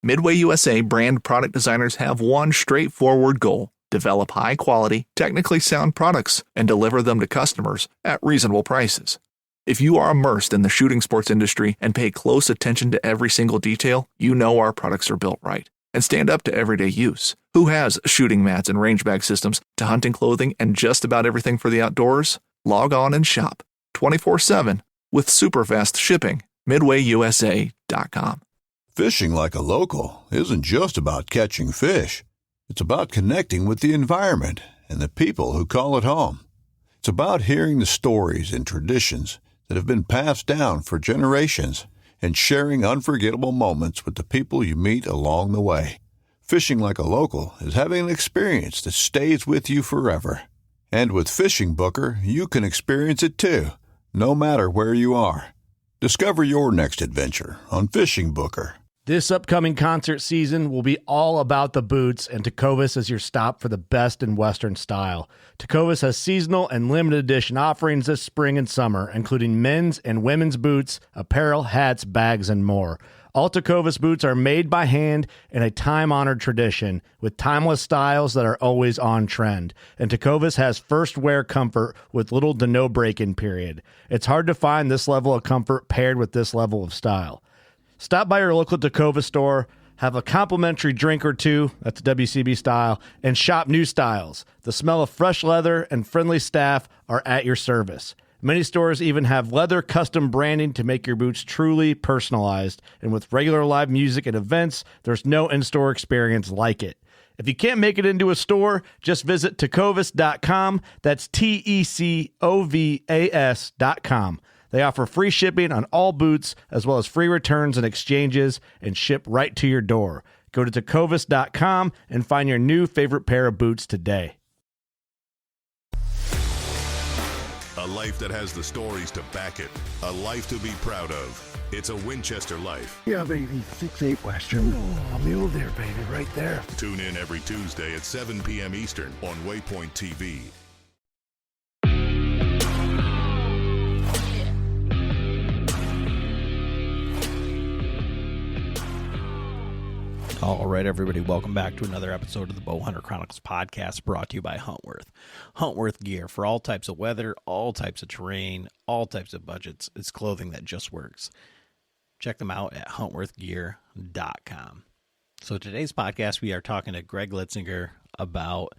Midway USA brand product designers have one straightforward goal: develop high-quality, technically sound products and deliver them to customers at reasonable prices. If you are immersed in the shooting sports industry and pay close attention to every single detail, you know our products are built right and stand up to everyday use. Who has shooting mats and range bag systems to hunting clothing and just about everything for the outdoors? Log on and shop 24/7 with super fast shipping. MidwayUSA.com. Fishing like a local isn't just about catching fish. It's about connecting with the environment and the people who call it home. It's about hearing the stories and traditions that have been passed down for generations and sharing unforgettable moments with the people you meet along the way. Fishing like a local is having an experience that stays with you forever. And with Fishing Booker, you can experience it too, no matter where you are. Discover your next adventure on Fishing Booker. This upcoming concert season will be all about the boots, and Tecovas is your stop for the best in Western style. Tecovas has seasonal and limited edition offerings this spring and summer, including men's and women's boots, apparel, hats, bags, and more. All Tecovas boots are made by hand in a time-honored tradition with timeless styles that are always on trend. And Tecovas has first wear comfort with little to no break-in period. It's hard to find this level of comfort paired with this level of style. Stop by your local Tecovas store, have a complimentary drink or two, that's WCB style, and shop new styles. The smell of fresh leather and friendly staff are at your service. Many stores even have leather custom branding to make your boots truly personalized. And with regular live music and events, there's no in-store experience like it. If you can't make it into a store, just visit tecovas.com. That's TECOVAS.com. They offer free shipping on all boots, as well as free returns and exchanges, and ship right to your door. Go to tecovas.com and find your new favorite pair of boots today. A life that has the stories to back it. A life to be proud of. It's a Winchester life. Yeah, baby. 6'8" Western. Oh, mule deer, baby, right there. Tune in every Tuesday at 7 p.m. Eastern on Waypoint TV. All right, everybody, welcome back to another episode of the Bowhunter Chronicles podcast, brought to you by Huntworth. Huntworth gear for all types of weather, all types of terrain, all types of budgets. It's clothing that just works. Check them out at huntworthgear.com. So today's podcast, we are talking to Greg Litzinger about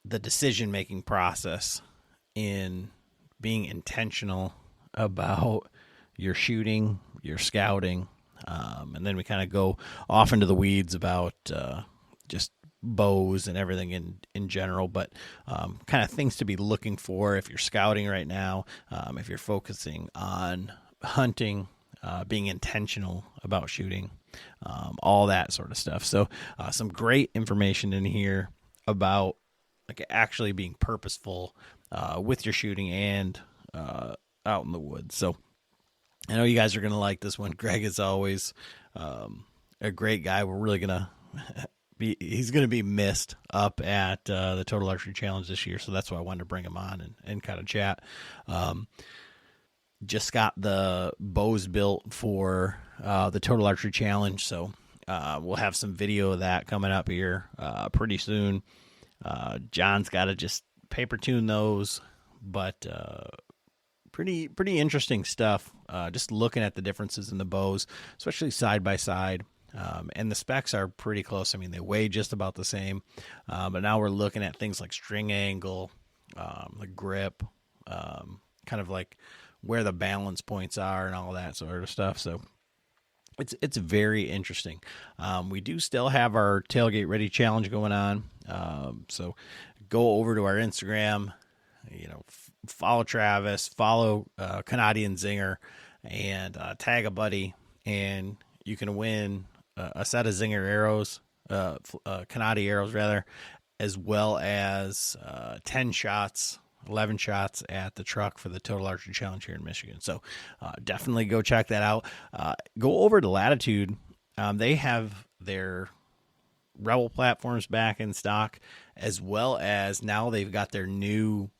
the decision-making process in being intentional about your shooting, your scouting, and then we kind of go off into the weeds about just bows and everything in general, but kind of things to be looking for if you're scouting right now, if you're focusing on hunting, being intentional about shooting, all that sort of stuff. So some great information in here about like actually being purposeful with your shooting and out in the woods. So I know you guys are going to like this one. Greg is always a great guy. We're really going to he's going to be missed up at the Total Archery Challenge this year. So that's why I wanted to bring him on and kind of chat. Just got the bows built for the Total Archery Challenge. So we'll have some video of that coming up here pretty soon. John's got to just paper tune those, but pretty interesting stuff. Just looking at the differences in the bows, especially side by side. And the specs are pretty close. I mean, they weigh just about the same. But now we're looking at things like string angle, the grip, kind of like where the balance points are and all that sort of stuff. So it's very interesting. We do still have our Tailgate Ready Challenge going on. So go over to our Instagram, follow Travis, follow Canadian Zinger, and tag a buddy, and you can win a set of Zinger arrows, Canadi arrows rather, as well as 10 shots, 11 shots at the truck for the Total Archery Challenge here in Michigan. So definitely go check that out. Go over to Latitude. They have their Rebel platforms back in stock, as well as now they've got their new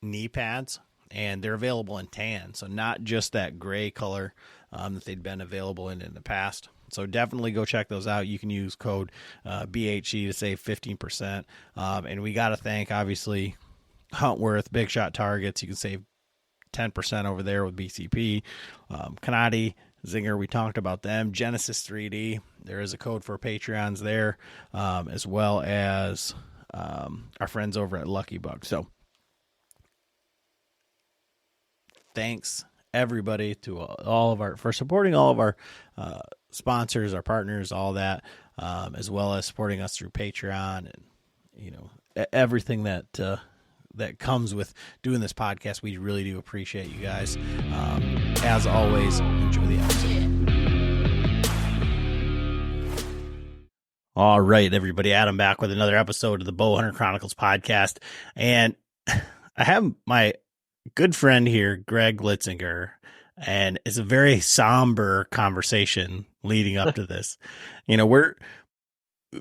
knee pads, and they're available in tan. So not just that gray color that they'd been available in the past. So definitely go check those out. You can use code BHC to save 15%. And we got to thank, obviously, Huntworth, Big Shot Targets. You can save 10% over there with BCP. Kanadi, Zinger, we talked about them. Genesis 3D, there is a code for Patreons there, as well as our friends over at Lucky Buck. So thanks everybody to for supporting all of our sponsors, our partners, all that, as well as supporting us through Patreon and everything that comes with doing this podcast. We really do appreciate you guys. As always, enjoy the episode. All right, everybody, Adam back with another episode of the Bowhunter Chronicles podcast, and I have my good friend here, Greg Litzinger, and it's a very somber conversation leading up to this.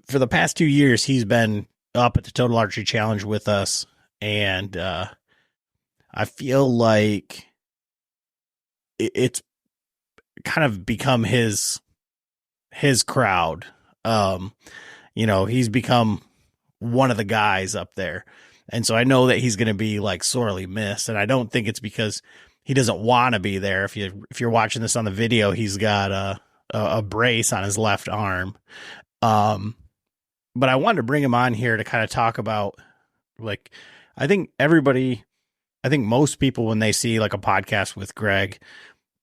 For the past 2 years, he's been up at the Total Archery Challenge with us, and I feel like it's kind of become his crowd. He's become one of the guys up there. And so I know that he's going to be like sorely missed. And I don't think it's because he doesn't want to be there. If you're watching this on the video, he's got a brace on his left arm. But I wanted to bring him on here to kind of talk about, like, I think most people, when they see like a podcast with Greg,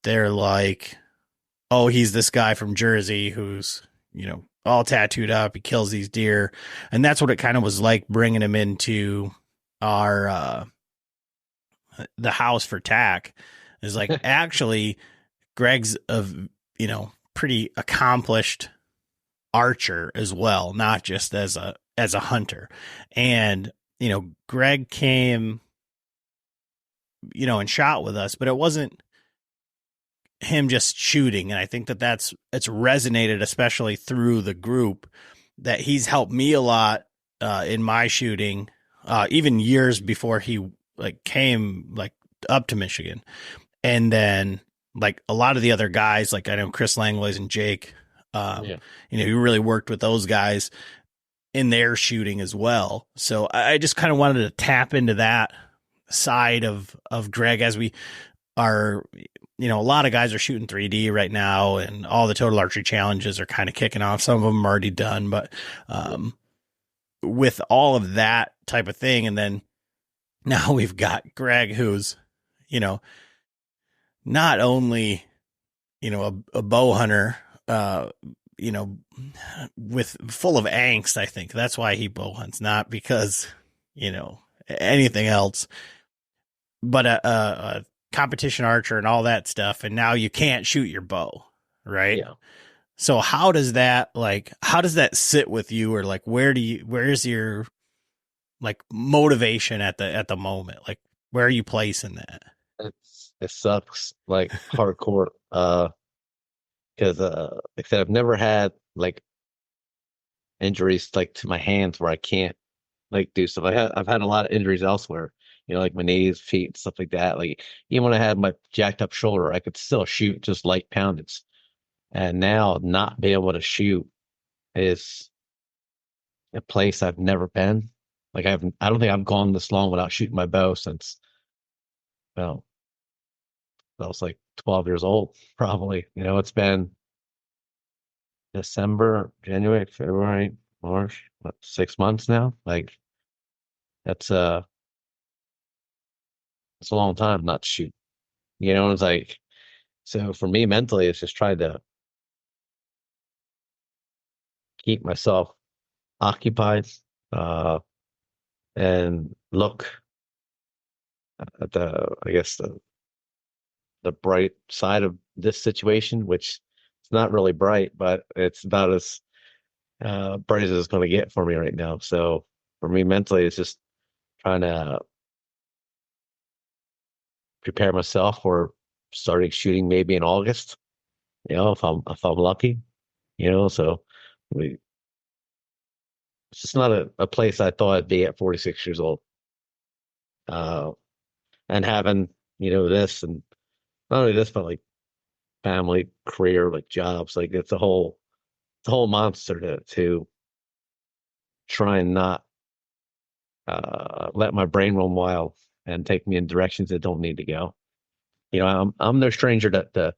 they're like, oh, he's this guy from Jersey who's, all tattooed up. He kills these deer. And that's what it kind of was like bringing him into our, the house for TAC, is like, actually Greg's a, pretty accomplished archer as well, not just as a hunter. And, Greg came, and shot with us, but it wasn't him just shooting. And I think it's resonated, especially through the group, that he's helped me a lot in my shooting, even years before he came up to Michigan. And then a lot of the other guys, I know Chris Langlois and Jake, he really worked with those guys in their shooting as well. So I just kind of wanted to tap into that side of Greg, as we are, a lot of guys are shooting 3D right now, and all the Total Archery Challenges are kind of kicking off. Some of them are already done, but with all of that type of thing. And then now we've got Greg, who's, not only, a bow hunter, with full of angst. I think that's why he bow hunts, not because, anything else, but a competition archer and all that stuff. And now you can't shoot your bow, right? Yeah. So how does that sit with you, or where's your motivation at the moment? Where are you placing that? It sucks hardcore. Because like I said, I've never had injuries to my hands where I can't do stuff. I've had a lot of injuries elsewhere, my knees, feet, stuff like that. Even when I had my jacked up shoulder, I could still shoot just light poundage. And now not being able to shoot is a place I've never been. I don't think I've gone this long without shooting my bow since, well, I was 12 years old, probably. It's been December, January, February, March, 6 months now. That's a long time not to shoot. It's so for me mentally, it's just trying to keep myself occupied, and look at the bright side of this situation, which it's not really bright, but it's about as bright as it's going to get for me right now. So for me mentally, it's just trying to prepare myself for starting shooting maybe in August, if I'm lucky, so it's just not a place I thought I'd be at 46 years old. And having, this, and not only this, but family, career, like jobs. Like it's a whole monster to try and not let my brain run wild and take me in directions that don't need to go. You know, I'm no stranger to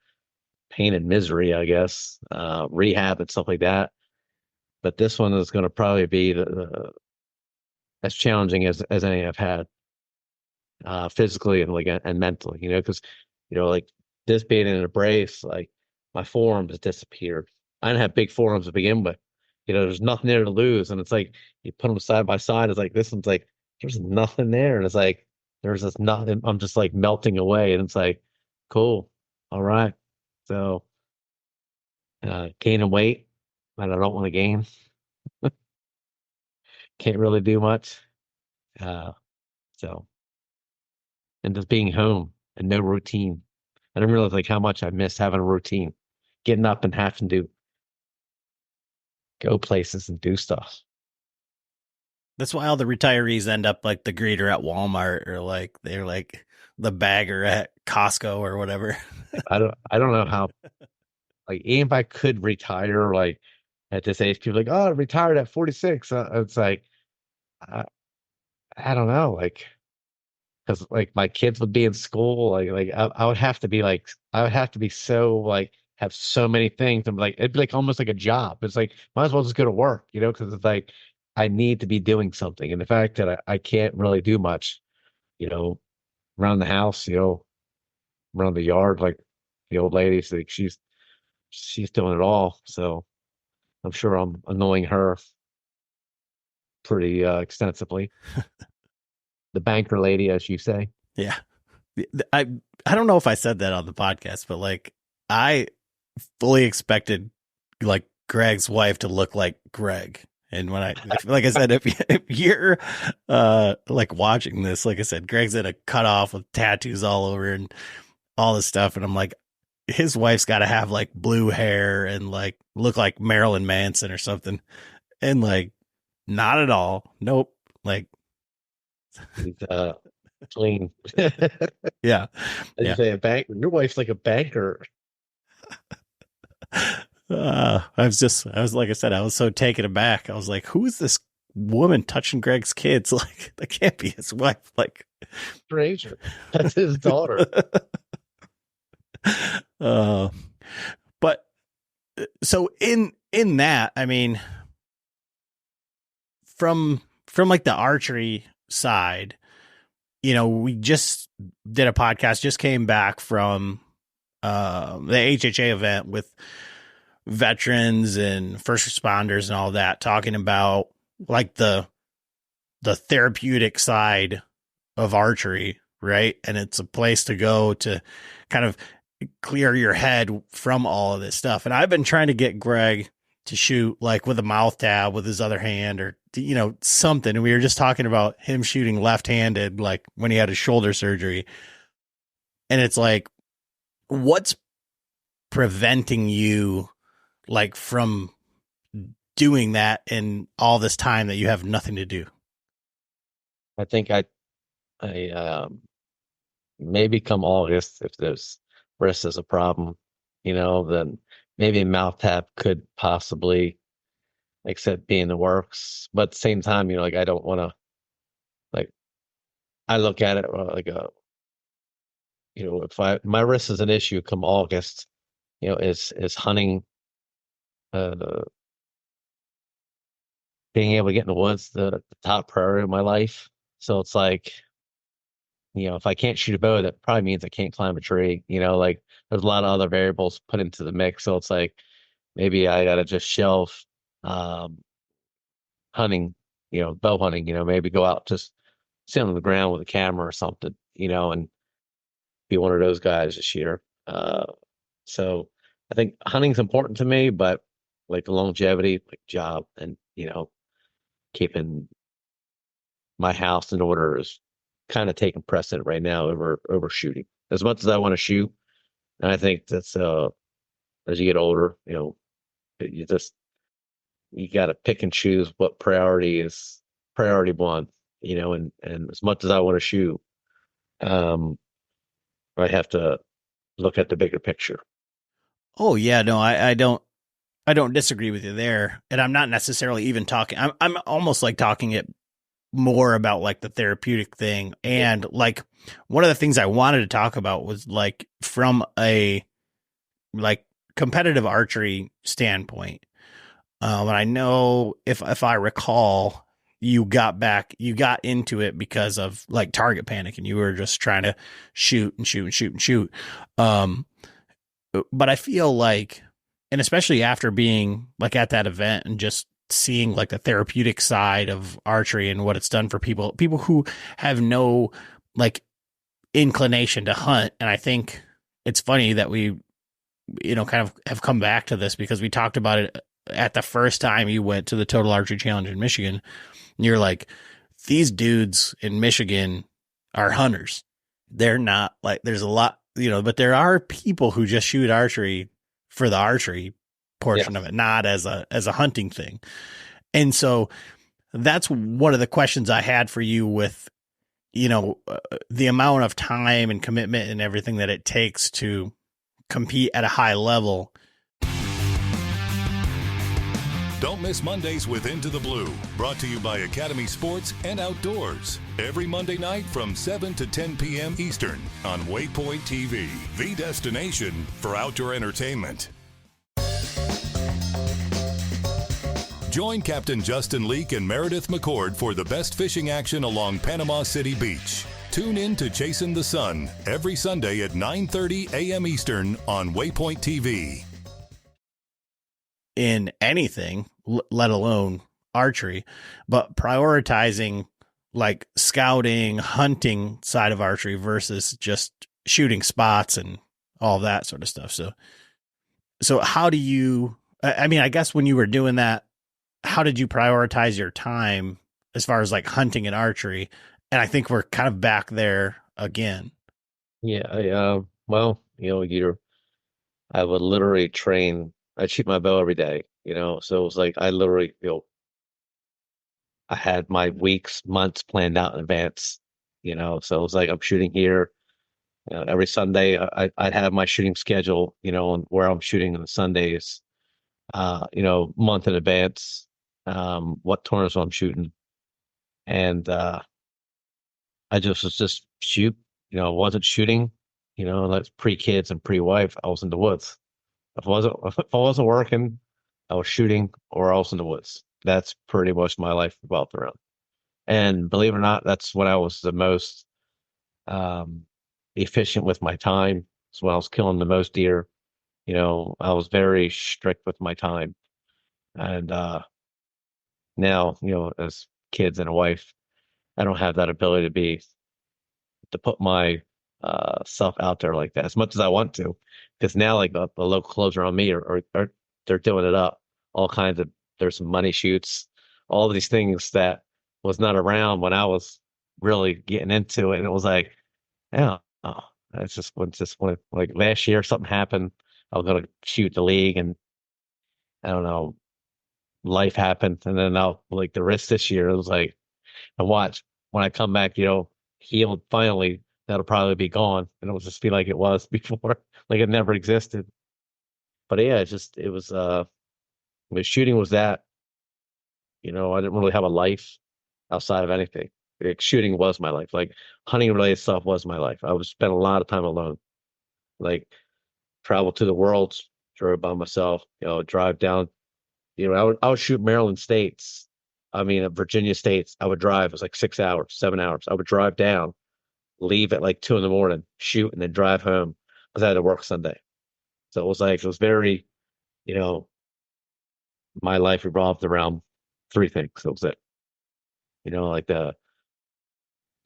pain and misery, I guess, rehab and stuff like that. But this one is going to probably be as challenging as any I've had, physically and like and mentally. You know, because like this being in a brace, like my forearms disappeared. I didn't have big forearms to begin with. There's nothing there to lose, and it's like you put them side by side. It's like this one's like there's nothing there, and it's like there's just nothing. I'm just like melting away, and it's like cool, all right. So gaining weight, and I don't want to gain. Can't really do much. Uh, so and just being home and no routine. I didn't realize like how much I miss having a routine, getting up and having to go places and do stuff. That's why all the retirees end up like the greeter at Walmart, or like they're like the bagger at Costco or whatever. I don't know how, like, even if I could retire, like at this age, people are like, oh, I retired at 46. It's like, I don't know, like, because like my kids would be in school, like I would have to be like, I would have to be so like have so many things. I'm like, it'd be like almost like a job. It's like, might as well just go to work, because it's like I need to be doing something. And the fact that I can't really do much, you know, around the house, around the yard, like the old lady, like she's doing it all. So I'm sure I'm annoying her pretty extensively. The banker lady, as you say. Yeah. I don't know if I said that on the podcast, but like I fully expected like Greg's wife to look like Greg. And when like I said, if you're like watching this, like I said, Greg's in a cutoff with tattoos all over and all this stuff. And I'm like, his wife's got to have like blue hair and like look like Marilyn Manson or something. And like, not at all. Nope. Like, He's clean. yeah. As you say, a bank. Your wife's like a banker. I was like I said, I was so taken aback. I was like, who is this woman touching Greg's kids? Like, that can't be his wife. Like, Stranger. That's his daughter. But so in that, I mean, from like the archery side, we just did a podcast, just came back from the HHA event with veterans and first responders and all that, talking about like the therapeutic side of archery, right? And it's a place to go to kind of clear your head from all of this stuff. And I've been trying to get Greg to shoot like with a mouth tab with his other hand, or something. And we were just talking about him shooting left-handed, like when he had his shoulder surgery. And it's like, what's preventing you like from doing that in all this time that you have nothing to do? I think I maybe come August, if there's wrist is a problem, then maybe a mouth tap could possibly, like I said, be in the works. But at the same time, like I don't want to, like, I look at it like if my wrist is an issue come August, is hunting, being able to get in the woods the top priority of my life. So it's like, if I can't shoot a bow, that probably means I can't climb a tree. Like there's a lot of other variables put into the mix. So it's like maybe I gotta just shelve hunting, bow hunting. Maybe go out, just sit on the ground with a camera or something, and be one of those guys this year. So I think hunting's important to me, but like the longevity, like job, and keeping my house in order is kind of taking precedent right now over shooting. As much as I want to shoot, and I think that's as you get older, you got to pick and choose what priority is priority one, and as much as I want to shoot, I have to look at the bigger picture. Oh yeah, no, I don't disagree with you there. And I'm not necessarily even talking, I'm almost like talking it more about like the therapeutic thing. And like one of the things I wanted to talk about was like from a like competitive archery standpoint. And I know if I recall, you got into it because of like target panic and you were just trying to shoot and shoot and shoot and shoot. Um, but I feel like, and especially after being like at that event and just seeing like the therapeutic side of archery and what it's done for people who have no like inclination to hunt. And I think it's funny that we, kind of have come back to this because we talked about it at the first time you went to the Total Archery Challenge in Michigan. And you're like, these dudes in Michigan are hunters. They're not like, there's a lot, but there are people who just shoot archery for the archery portion of it, not as a hunting thing. And so that's one of the questions I had for you with, the amount of time and commitment and everything that it takes to compete at a high level. Don't miss Mondays with Into the Blue, brought to you by Academy Sports and Outdoors. Every Monday night from 7 to 10 p.m. Eastern on Waypoint TV, the destination for outdoor entertainment. Join Captain Justin Leake and Meredith McCord for the best fishing action along Panama City Beach. Tune in to Chasing the Sun every Sunday at 9:30 a.m. Eastern on Waypoint TV. In anything, let alone archery, but prioritizing like scouting, hunting side of archery versus just shooting spots and all that sort of stuff. So how do you, I guess when you were doing that, how did you prioritize your time as far as like hunting and archery? And I think we're kind of back there again. Yeah, I would literally train. I'd shoot my bow every day, so it was like I literally, I had my weeks, months planned out in advance, so it was like I'm shooting here. Every Sunday I'd have my shooting schedule, and where I'm shooting on the Sundays, month in advance, what tournaments I'm shooting. And I just shoot, wasn't shooting, like pre-kids and pre-wife, I was in the woods. If I wasn't working, I was shooting or I was in the woods. That's pretty much my life revolved around. And believe it or not, that's when I was the most efficient with my time. It's when I was killing the most deer. I was very strict with my time. And now, as kids and a wife, I don't have that ability to put my self out there like that as much as I want to, because now like the local clubs around me are they're doing it up. All kinds of there's some money shoots, all these things that was not around when I was really getting into it, and it was like, yeah, oh, that's just when like last year something happened. I was gonna shoot the league, and I don't know, life happened, and then now like the rest this year, it was like, I watch when I come back, healed finally, that'll probably be gone, and it'll just be like it was before, like it never existed. But yeah, shooting was that. I didn't really have a life outside of anything. Like, shooting was my life. Like hunting related stuff was my life. I would spend a lot of time alone. Like travel to the world, drove by myself. Drive down. I would shoot Maryland states. I mean, Virginia states. I would drive. It was like 6 hours, 7 hours. I would drive down, leave at like 2 a.m, shoot, and then drive home because I had to work Sunday. So it was very, my life revolved around three things. That was it. Like the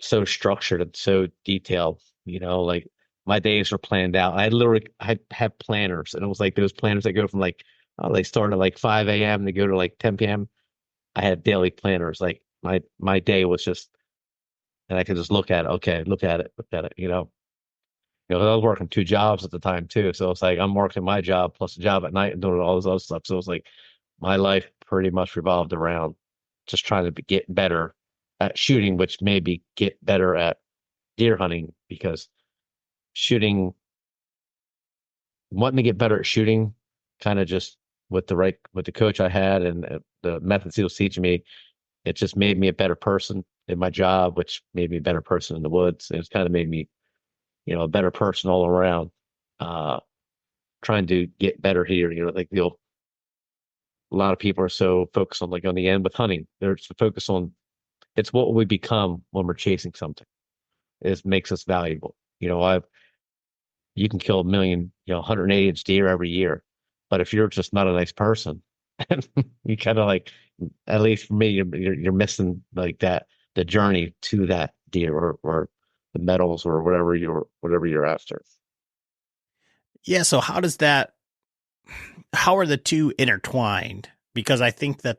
so structured and so detailed. Like my days were planned out. I had planners, and it was like those planners that go from like, they start at like 5 a.m. They go to like 10 p.m. I had daily planners. Like my day was just, and I could just look at it. Okay, look at it. I was working two jobs at the time too, so it's like I'm working my job plus a job at night and doing all this other stuff. So it's like my life pretty much revolved around just trying to get better at shooting, which maybe get better at deer hunting, because shooting wanting to get better at shooting, kind of just with the coach I had and the methods he was teaching me, it just made me a better person in my job, which made me a better person in the woods. It's kind of made me, a better person all around. Uh, Trying to get better here, like a lot of people are so focused on like on the end with hunting. They're so focused on it's what we become when we're chasing something. It makes us valuable. You can kill a million, 180-inch deer every year, but if you're just not a nice person, you kind of like, at least for me, you're missing like that the journey to that deer or the medals or whatever you're after. Yeah. So how are the two intertwined? Because I think that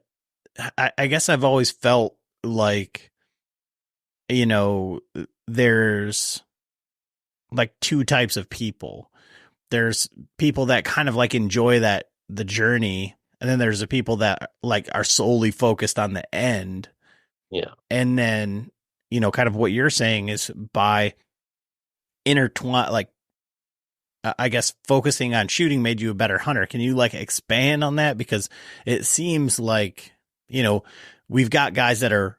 I guess I've always felt like, there's like two types of people. There's people that kind of like enjoy the journey. And then there's the people that like are solely focused on the end. Yeah. And then, kind of what you're saying is by intertwine, like, I guess focusing on shooting made you a better hunter. Can you like expand on that? Because it seems like, we've got guys that are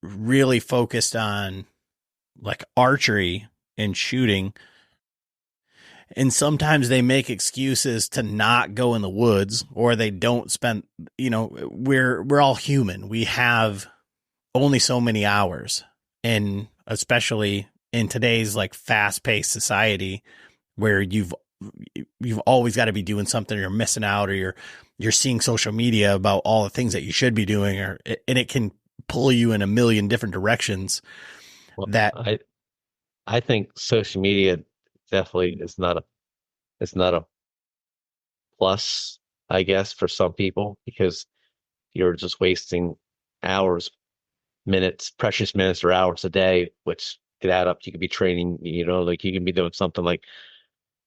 really focused on like archery and shooting. And sometimes they make excuses to not go in the woods, or they don't spend, we're all human. We have only so many hours. And especially in today's like fast paced society where you've always got to be doing something, or you're missing out, or you're seeing social media about all the things that you should be doing, and it can pull you in a million different directions. Well, that I think social media definitely is not a plus, I guess, for some people, because you're just wasting hours, precious minutes or hours a day, which could add up. You could be training, like you can be doing something like,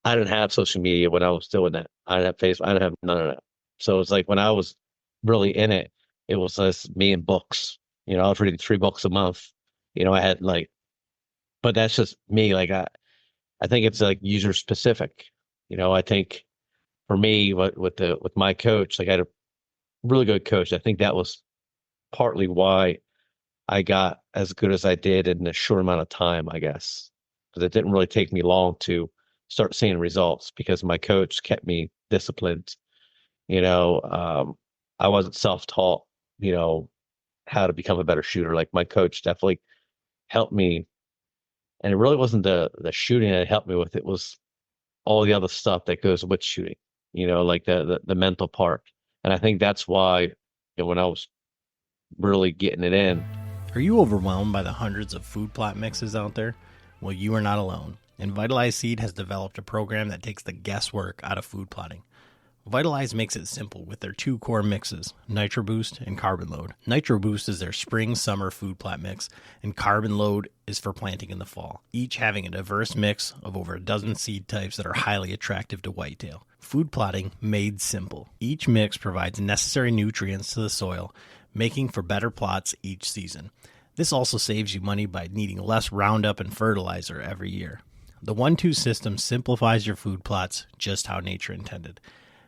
I didn't have social media when I was doing that. I didn't have Facebook. I didn't have none of that. So it's like when I was really in it, it was just me and books. I was reading 3 books a month. I had like, but that's just me. Like I think it's like user specific. I think for me, with my coach, like I had a really good coach. I think that was partly why I got as good as I did in a short amount of time, I guess, because it didn't really take me long to start seeing results because my coach kept me disciplined. I wasn't self-taught, how to become a better shooter. Like my coach definitely helped me. And it really wasn't the shooting that helped me with. It was all the other stuff that goes with shooting, like the mental part. And I think that's why, when I was really getting it in. Are you overwhelmed by the hundreds of food plot mixes out there? Well, you are not alone. And Vitalize Seed has developed a program that takes the guesswork out of food plotting. Vitalize makes it simple with their 2 core mixes, Nitro Boost and Carbon Load. Nitro Boost is their spring-summer food plot mix, and Carbon Load is for planting in the fall, each having a diverse mix of over a dozen seed types that are highly attractive to whitetail. Food plotting made simple. Each mix provides necessary nutrients to the soil, making for better plots each season. This also saves you money by needing less Roundup and fertilizer every year. The 1-2 system simplifies your food plots just how nature intended.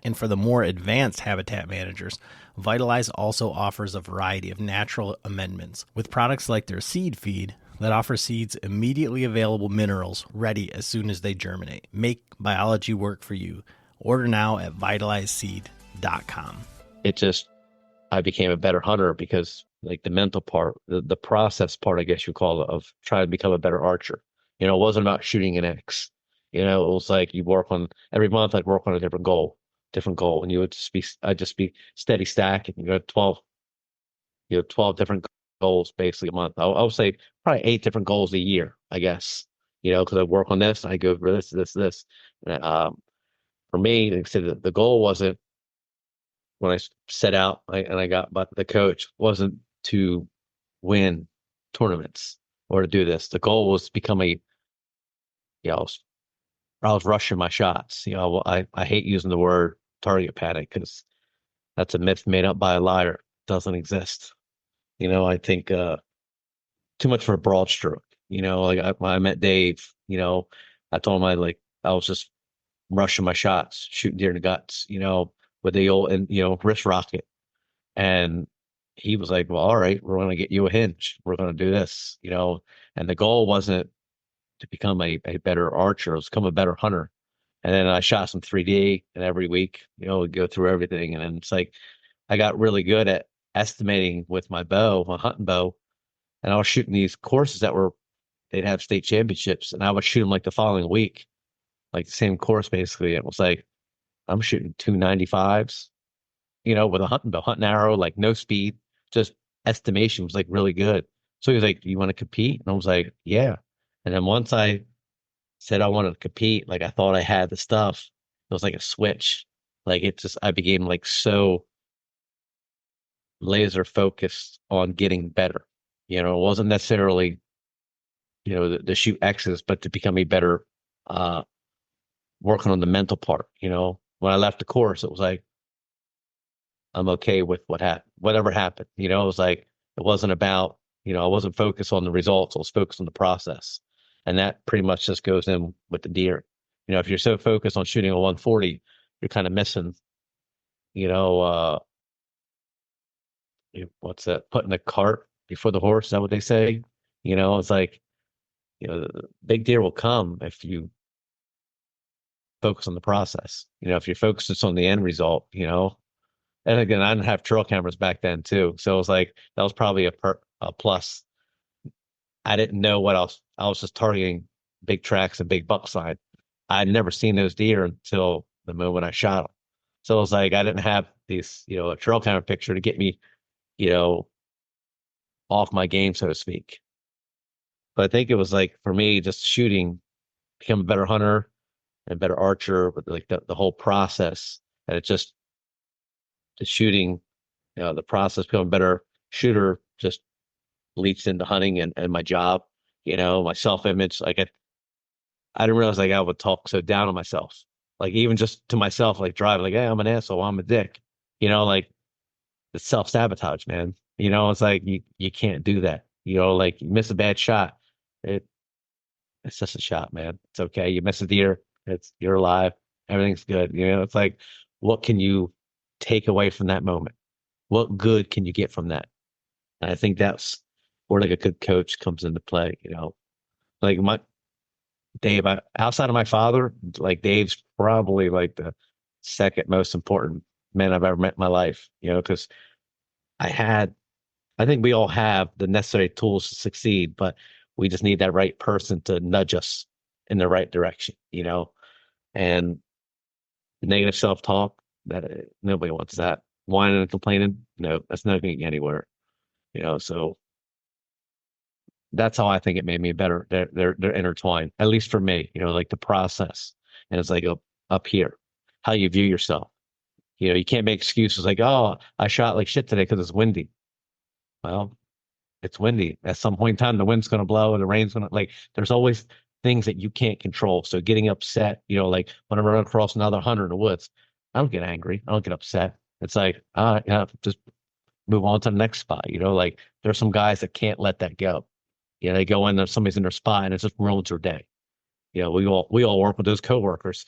And for the more advanced habitat managers, Vitalize also offers a variety of natural amendments with products like their seed feed that offers seeds immediately available minerals ready as soon as they germinate. Make biology work for you. Order now at vitalizeseed.com. I became a better hunter because like the mental part, the process part, I guess you call it, of trying to become a better archer. It wasn't about shooting an X. It was like you work on every month. I'd work on a different goal, and I'd just be steady stacking. 12 different goals basically a month. I would say probably 8 different goals a year, I guess. Because I work on this, I go for this. For me, like I said, the goal wasn't when I set out and I got but the coach wasn't to win tournaments or to do this. The goal was to become I was rushing my shots. I hate using the word target panic because that's a myth made up by a liar. It doesn't exist. I think too much for a broad stroke. Like when I met Dave, I told him I was just rushing my shots, shooting deer in the guts, with the old, and, wrist rocket. And he was like, well, all right, we're going to get you a hinge. We're going to do this, and the goal wasn't to become a better archer, it was to become a better hunter. And then I shot some 3D, and every week, we'd go through everything. And then it's like, I got really good at estimating with my bow, my hunting bow. And I was shooting these courses they'd have state championships, and I would shoot them like the following week, like the same course basically. It was like, I'm shooting 295s, with a hunting bow, hunting arrow, like no speed, just estimation was like really good. So he was like, you want to compete? And I was like, yeah. And then once I said I wanted to compete, like I thought I had the stuff, it was like a switch. Like I became like so laser focused on getting better. It wasn't necessarily, the shoot X's, but to become a better, working on the mental part. When I left the course, it was like, I'm okay with whatever happened. It was like, it wasn't about, I wasn't focused on the results. I was focused on the process. And that pretty much just goes in with the deer. If you're so focused on shooting a 140, you're kind of missing, what's that? Putting the cart before the horse. Is that what they say? It's like, the big deer will come if you focus on the process. If you're focused just on the end result, and again, I didn't have trail cameras back then too. So it was like, that was probably a plus. I didn't know what else. I was just targeting big tracks and big buck sign. I'd never seen those deer until the moment I shot them. So it was like, I didn't have these, a trail camera picture to get me, off my game, so to speak. But I think it was like, for me, just shooting, become a better hunter and better archer, with like the whole process. And it's just the shooting, the process, becoming a better shooter, just leads into hunting and my job, my self-image. Like I didn't realize like I would talk so down on myself. Like even just to myself, like driving, like, hey, I'm an asshole, I'm a dick. Like it's self-sabotage, man. It's like you can't do that. Like you miss a bad shot. It's just a shot, man. It's okay. You miss a deer, you're alive. Everything's good. It's like, what can you take away from that moment? What good can you get from that? And I think that's where like a good coach comes into play. Like Dave, outside of my father, like Dave's probably like the second most important man I've ever met in my life. Because I think we all have the necessary tools to succeed, but we just need that right person to nudge us in the right direction. And negative self-talk, that nobody wants that. Whining and complaining, no, that's not going to get anywhere. So that's how I think it made me better. They're intertwined, at least for me. Like the process, and it's like up here, how you view yourself. You can't make excuses like, oh, I shot like shit today because it's windy. Well, it's windy. At some point in time, the wind's going to blow and the rain's going to, like, there's always things that you can't control. So getting upset, like when I run across another hunter in the woods, I don't get angry. I don't get upset. It's like, yeah, just move on to the next spot. Like there's some guys that can't let that go. They go in there, somebody's in their spot, and it just ruins their day. We all work with those coworkers.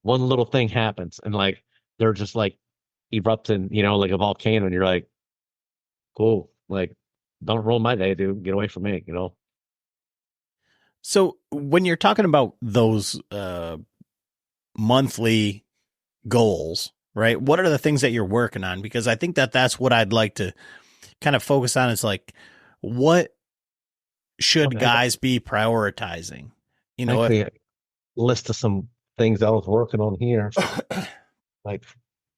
One little thing happens, and like they're just like erupting, like a volcano, and you're like, cool, like don't ruin my day, dude. Get away from me, So when you're talking about those monthly goals, right? What are the things that you're working on? Because I think that's what I'd like to kind of focus on. Is like, what should guys be prioritizing? Actually, a list of some things I was working on here, like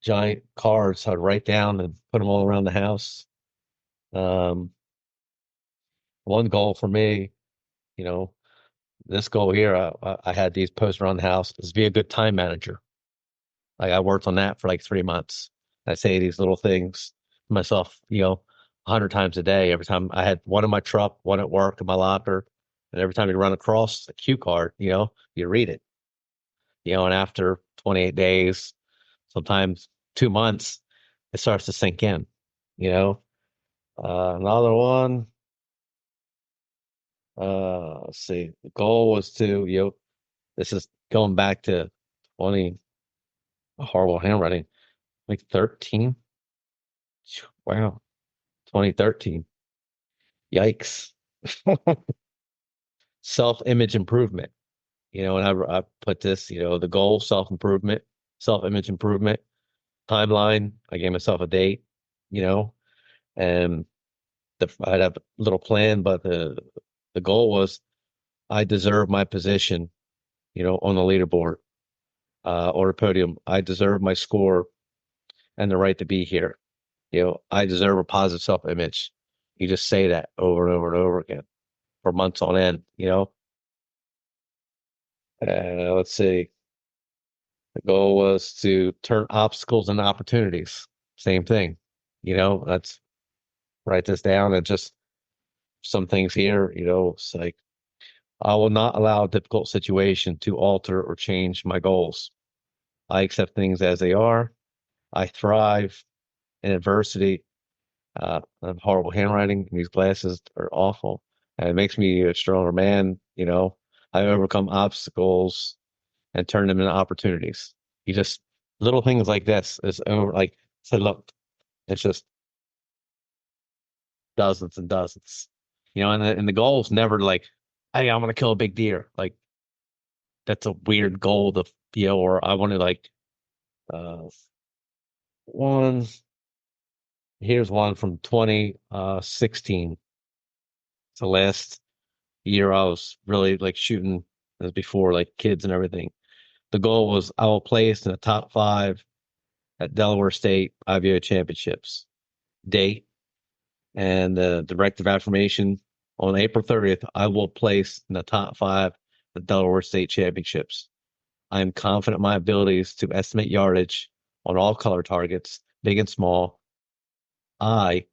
giant cards I'd write down and put them all around the house. One goal for me, this goal here, I had these posted around the house, is be a good time manager. Like I worked on that for like 3 months. I say these little things to myself, 100 times a day. Every time I had one in my truck, one at work, in my locker, and every time you run across a cue card, you read it. And after 28 days, sometimes 2 months, it starts to sink in. Another one. Let's see. The goal was to, this is going back to 20, horrible handwriting, like 13. Wow. 2013. Yikes. Self-image improvement. And I put this, the goal, self-improvement, self-image improvement, timeline. I gave myself a date, you know, and I'd have a little plan, but the goal was I deserve my position, on the leaderboard, or a podium. I deserve my score and the right to be here. I deserve a positive self-image. You just say that over and over and over again for months on end. Let's see. The goal was to turn obstacles into opportunities. Same thing. Let's write this down and just some things here, it's like I will not allow a difficult situation to alter or change my goals. I accept things as they are. I thrive in adversity. I have horrible handwriting. These glasses are awful. And it makes me a stronger man. I overcome obstacles and turn them into opportunities. You just little things like this is over. Like said, look, it's just dozens and dozens. And the goal is never like, hey, I'm gonna kill a big deer. Like that's a weird goal to or I want to like one. Here's one from 2016. It's the last year I was really like shooting as before, like kids and everything. The goal was I will place in the top 5 at Delaware State IVO Championships. Date and the directive affirmation on April 30th, I will place in the top 5 at Delaware State Championships. I am confident in my abilities to estimate yardage on all color targets, big and small. I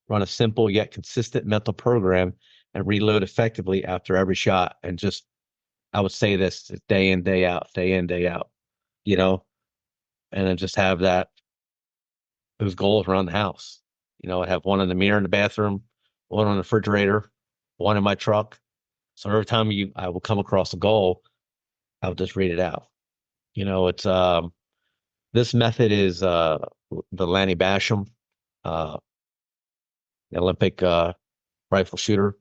run a simple yet consistent mental program and reload effectively after every shot. And just, I would say this day in, day out, day in, day out, and then just have those goals around the house. I have one in the mirror in the bathroom, one on the refrigerator, one in my truck. So every time I will come across a goal, I will just read it out. It's this method is the Lanny Basham, Olympic rifle shooter.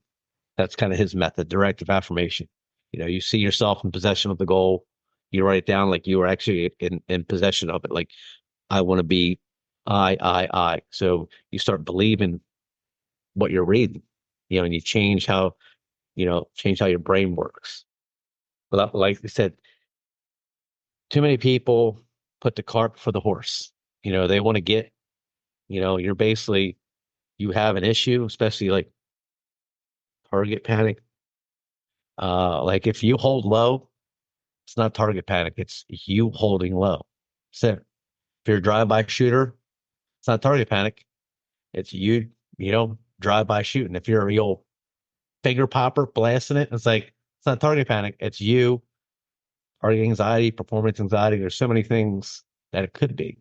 That's kind of his method, directive affirmation. You see yourself in possession of the goal. You write it down like you were actually in possession of it. Like, I want to be I. So you start believing what you're reading, and you change how your brain works. But like I said, too many people put the cart before the horse. They want to get, you're basically, you have an issue, especially like target panic. Like if you hold low, it's not target panic. It's you holding low. So if you're a drive-by shooter, it's not target panic. It's you, drive-by shooting. If you're a real finger popper blasting it, it's like, it's not target panic. It's you, target anxiety, performance anxiety. There's so many things that it could be.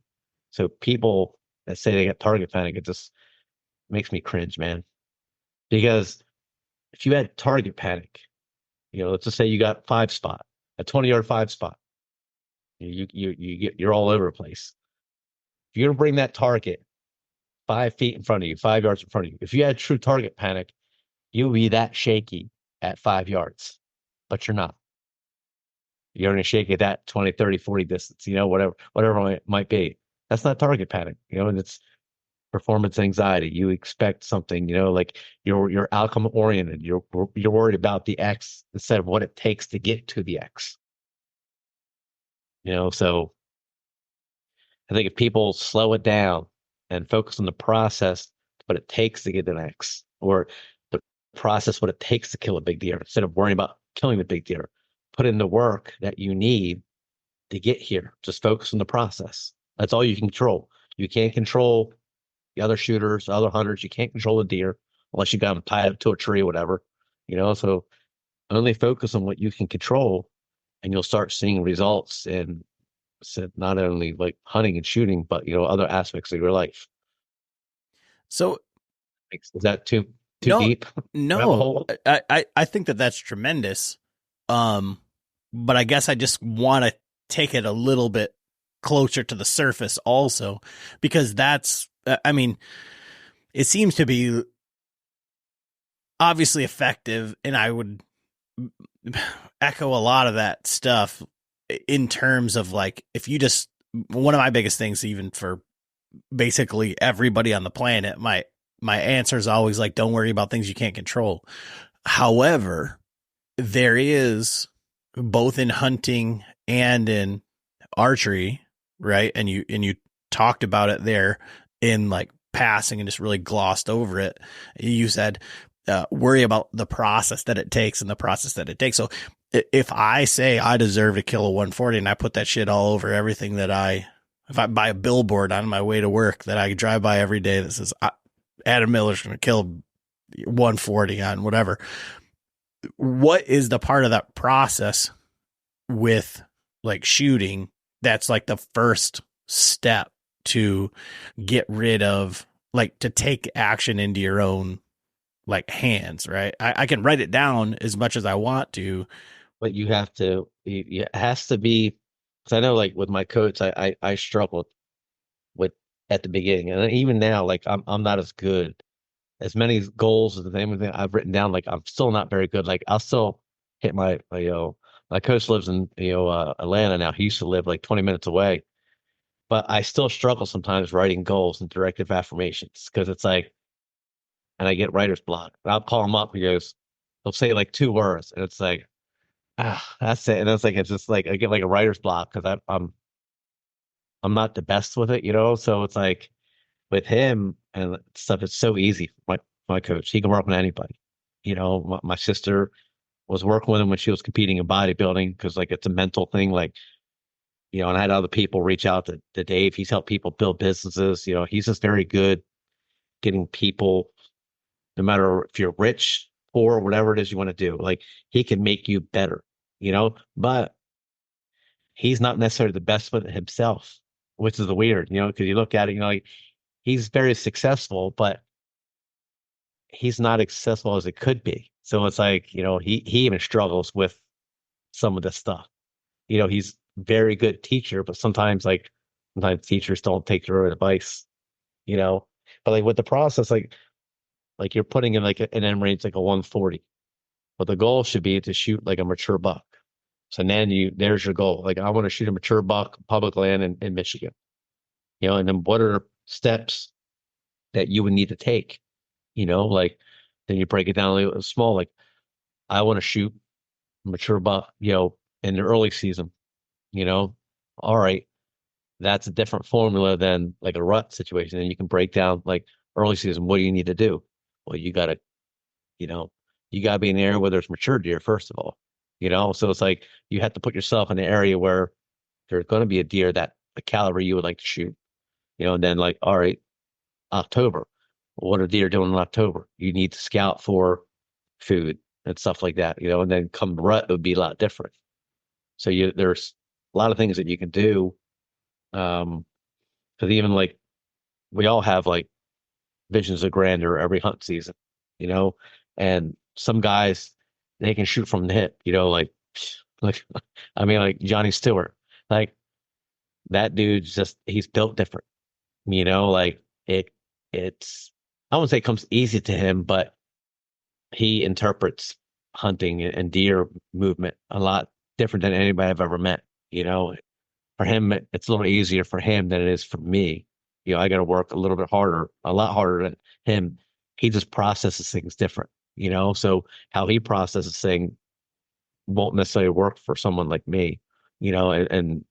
So people that say they get target panic, it just makes me cringe, man. Because if you had target panic, let's just say you got 5 spot, a 20-yard 5 spot. You're all over the place. If you're gonna bring that target 5 feet in front of you, 5 yards in front of you, if you had true target panic, you would be that shaky at 5 yards, but you're not. You're going to shake it at 20, 30, 40 distance, whatever it might be. That's not target panic, and it's performance anxiety. You expect something, like you're outcome oriented. You're worried about the X instead of what it takes to get to the X. So I think if people slow it down and focus on the process, what it takes to get an X, or the process, what it takes to kill a big deer, instead of worrying about killing the big deer, put in the work that you need to get here. Just focus on the process. That's all you can control. You can't control the other shooters, the other hunters. You can't control the deer unless you got them tied up to a tree or whatever, so only focus on what you can control and you'll start seeing results in not only like hunting and shooting, but, other aspects of your life. So is that too no, deep? No, I think that's tremendous. But I guess I just want to take it a little bit closer to the surface also, because that's, I mean, it seems to be obviously effective. And I would echo a lot of that stuff in terms of like, if you just, one of my biggest things, even for basically everybody on the planet, my answer is always like, don't worry about things you can't control. However, there is, both in hunting and in archery, right? And you talked about it there in like passing and just really glossed over it. You said, worry about the process that it takes and the process that it takes. So if I say I deserve to kill a 140 and I put that shit all over everything that if I buy a billboard on my way to work that I drive by every day that says Adam Miller's going to kill 140 on whatever, what is the part of that process with like shooting that's like the first step to get rid of, like, to take action into your own like hands, right? I can write it down as much as I want to, but you have to, it has to be, because I know like with my coach, I struggled with at the beginning, and even now, like I'm not as good. As many goals as everything I've written down, like I'm still not very good. Like I'll still hit my coach lives in Atlanta now. He used to live like 20 minutes away, but I still struggle sometimes writing goals and directive affirmations, because it's like, and I get writer's block. And I'll call him up. He'll say like 2 words, and it's like, that's it. And it's just like I get like a writer's block because I'm not the best with it, So it's like with him and stuff, it's so easy. My coach, he can work with anybody. My sister was working with him when she was competing in bodybuilding, because like it's a mental thing. Like, and I had other people reach out to Dave. He's helped people build businesses. He's just very good getting people, no matter if you're rich, poor, whatever it is you want to do. Like he can make you better, but he's not necessarily the best with it himself, which is the weird, because you look at it, like, he's very successful, but he's not as successful as it could be. So it's like, he even struggles with some of this stuff. He's very good teacher, but sometimes teachers don't take their own advice, but like with the process, like you're putting in like an M range, like a 140, but the goal should be to shoot like a mature buck. So then there's your goal. Like I want to shoot a mature buck, public land in Michigan, and then what are steps that you would need to take, like then you break it down a little small. Like I want to shoot mature buck, in the early season, all right, that's a different formula than like a rut situation. And you can break down like early season, what do you need to do? Well, you gotta be in the area where there's mature deer, first of all, so it's like you have to put yourself in an area where there's going to be a deer that the caliber you would like to shoot, and then like, all right, October, what are deer doing in October? You need to scout for food and stuff like that, and then come rut, it would be a lot different. So there's a lot of things that you can do. Because even like we all have like visions of grandeur every hunt season, and some guys, they can shoot from the hip, like I mean, like Johnny Stewart, like that dude's just, he's built different, like it's, I wouldn't say it comes easy to him, but he interprets hunting and deer movement a lot different than anybody I've ever met. For him, it's a little easier for him than it is for me. I got to work a little bit harder, a lot harder than him. He just processes things different, so how he processes things won't necessarily work for someone like me, and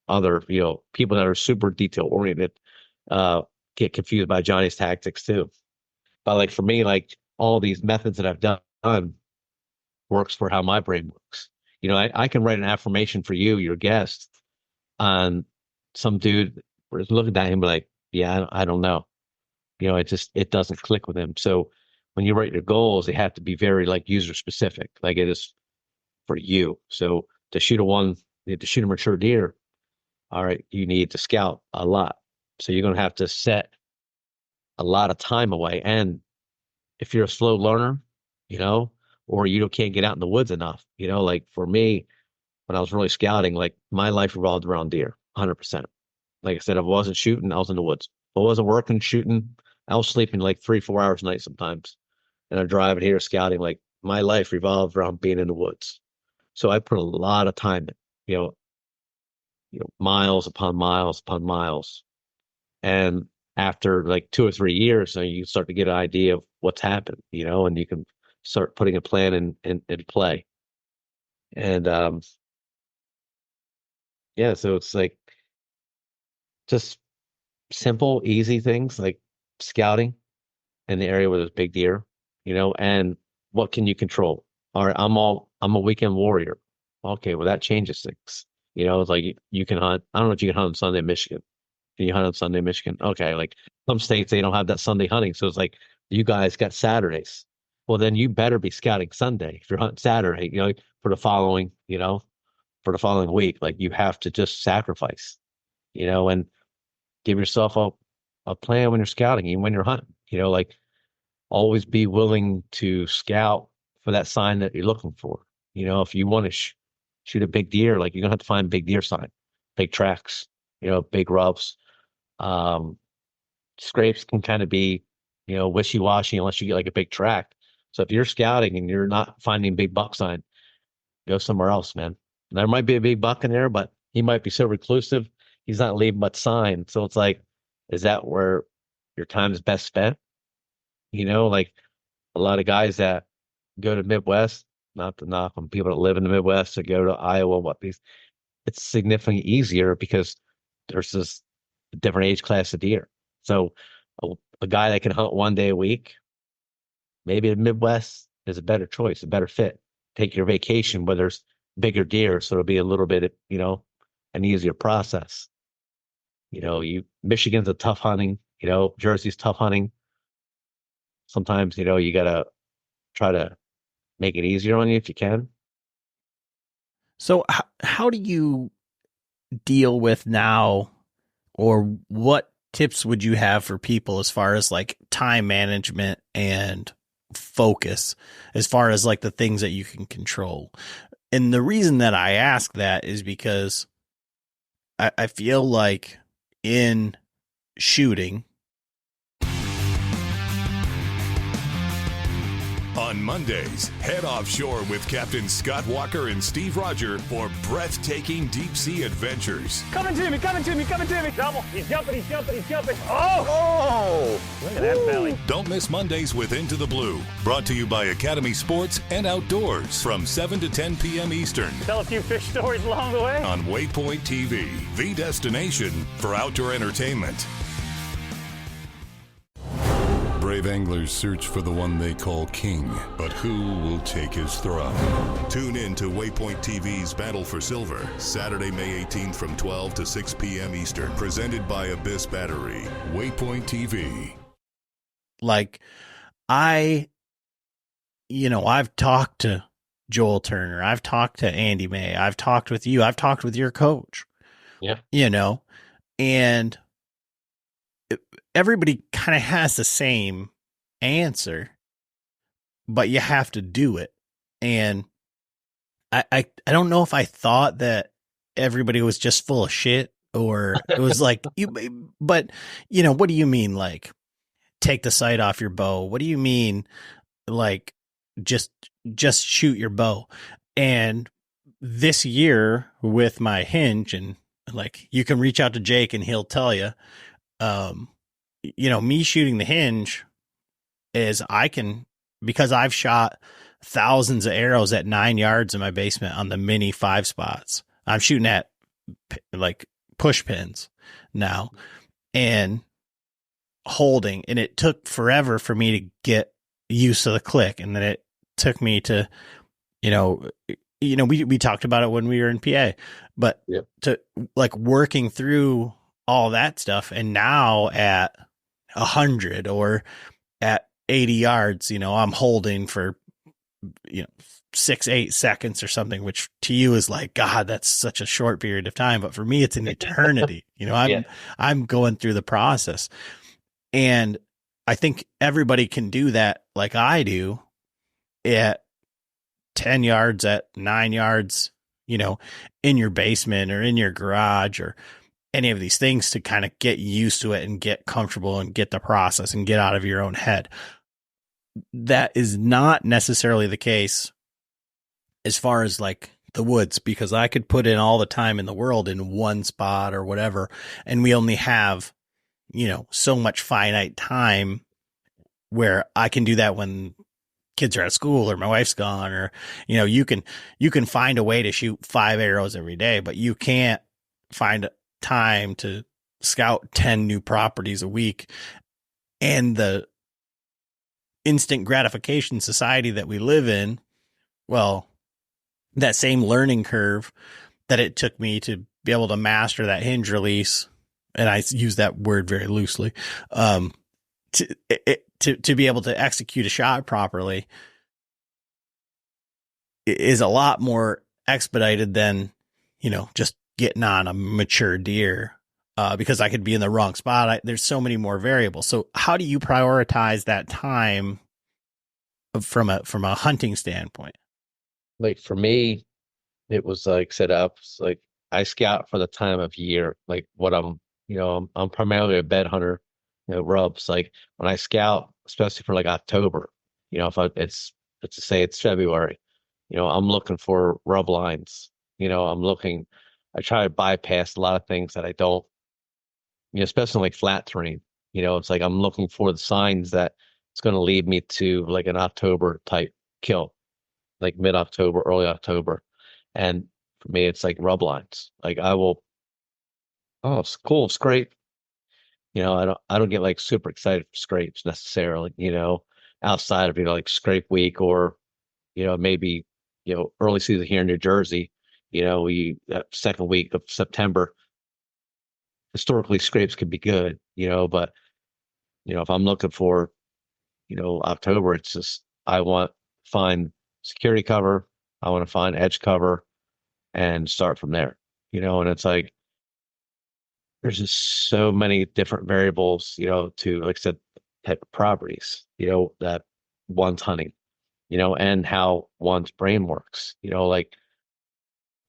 other, people that are super detail oriented, get confused by Johnny's tactics too. But like for me, like all these methods that I've done works for how my brain works. I can write an affirmation for you, your guest, on some dude was looking at him like, yeah, I don't know. It doesn't click with him. So when you write your goals, they have to be very like user specific, like it is for you. So to shoot a mature deer, all right, you need to scout a lot. So you're going to have to set a lot of time away. And if you're a slow learner, or you can't get out in the woods enough, like for me, when I was really scouting, like my life revolved around deer, 100%. Like I said, if I wasn't shooting, I was in the woods. If I wasn't working, shooting, I was sleeping like 3, 4 hours a night sometimes. And I'm driving here scouting. Like my life revolved around being in the woods. So I put a lot of time in, you know, miles upon miles upon miles. And after like 2 or 3 years, you start to get an idea of what's happened, and you can start putting a plan in play. And yeah, so it's like just simple, easy things like scouting in the area where there's big deer, and what can you control? All right, I'm a weekend warrior. Okay, well that changes things. It's like you can hunt. I don't know if you can hunt on Sunday in Michigan. Can you hunt on Sunday in Michigan? Okay, like some states they don't have that Sunday hunting, so it's like you guys got Saturdays. Well, then you better be scouting Sunday if you're hunting Saturday, for the following, for the following week. Like you have to just sacrifice, and give yourself a plan when you're scouting, even when you're hunting. Like always be willing to scout for that sign that you're looking for. If you want to shoot a big deer, like you're gonna have to find big deer sign, big tracks, big rubs. Scrapes can kind of be, wishy-washy unless you get like a big track. So if you're scouting and you're not finding big buck sign, go somewhere else, man. There might be a big buck in there, but he might be so reclusive, he's not leaving much sign. So it's like, is that where your time is best spent? Like a lot of guys that go to Midwest, not to knock on people that live in the Midwest or go to Iowa, it's significantly easier because there's this different age class of deer. So a guy that can hunt one day a week, maybe the Midwest is a better choice, a better fit. Take your vacation where there's bigger deer, so it'll be a little bit, an easier process. Michigan's a tough hunting, Jersey's tough hunting. Sometimes, you gotta try to make it easier on you if you can. So how do you deal with now, or what tips would you have for people as far as like time management and focus, as far as like the things that you can control? And the reason that I ask that is because I feel like in shooting, on Mondays, head offshore with Captain Scott Walker and Steve Roger for breathtaking deep-sea adventures. Coming to me. Double. He's jumping. Oh! Look at that belly. Don't miss Mondays with Into the Blue, brought to you by Academy Sports and Outdoors from 7 to 10 p.m. Eastern. Tell a few fish stories along the way. On Waypoint TV, the destination for outdoor entertainment. Brave anglers search for the one they call king, but who will take his throne? Tune in to Waypoint TV's Battle for Silver, Saturday, May 18th from 12 to 6 p.m. Eastern, presented by Abyss Battery. Waypoint TV. Like I've talked to Joel Turner, I've talked to Andy May, I've talked with you, I've talked with your coach. Yeah. And everybody kind of has the same answer, but you have to do it. And I don't know if I thought that everybody was just full of shit, or it was like, what do you mean? Like, take the sight off your bow? What do you mean? Like, just shoot your bow. And this year with my hinge, and like, you can reach out to Jake and he'll tell you, me shooting the hinge is because I've shot thousands of arrows at 9 yards in my basement on the mini 5 spots. I'm shooting at like push pins now and holding, and it took forever for me to get used to the click. And then it took me to, we talked about it when we were in PA, but yep. To like working through all that stuff. And now at 100 or at 80 yards, I'm holding for, 6-8 seconds or something, which to you is like, God, that's such a short period of time. But for me, it's an eternity. I'm going through the process, and I think everybody can do that. Like I do at 10 yards, at 9 yards, you know, in your basement or in your garage or any of these things to kind of get used to it and get comfortable and get the process and get out of your own head. That is not necessarily the case as far as like the woods, because I could put in all the time in the world in one spot or whatever. And we only have, you know, so much finite time where I can do that when kids are at school or my wife's gone, or, you know, you can find a way to shoot 5 arrows every day, but you can't find time to scout 10 new properties a week. And the instant gratification society that we live in, well, that same learning curve that it took me to be able to master that hinge release, and I use that word very loosely, to be able to execute a shot properly is a lot more expedited than, you know, just getting on a mature deer, because I could be in the wrong spot. There's so many more variables. So how do you prioritize that time from a hunting standpoint? Like for me, it was like set up. It's like I scout for the time of year, like what I'm primarily a bed hunter, you know, rubs. Like when I scout, especially for like October, you know, let's just say it's February, you know, I'm looking for rub lines. You know, I try to bypass a lot of things that I don't, you know, especially like flat terrain. You know, it's like I'm looking for the signs that it's going to lead me to like an October type kill, like mid-October, early October. And for me, it's like rub lines. Like oh, it's cool, it's great. You know, I don't get like super excited for scrapes necessarily, you know, outside of, you know, like scrape week or, you know, maybe, you know, early season here in New Jersey, you know, second week of September, historically scrapes can be good, you know, but, you know, if I'm looking for, you know, October, it's just, I want to find security cover. I want to find edge cover and start from there, you know, and it's like, there's just so many different variables, you know, to, like I said, type of properties, you know, that one's hunting, you know, and how one's brain works, you know, like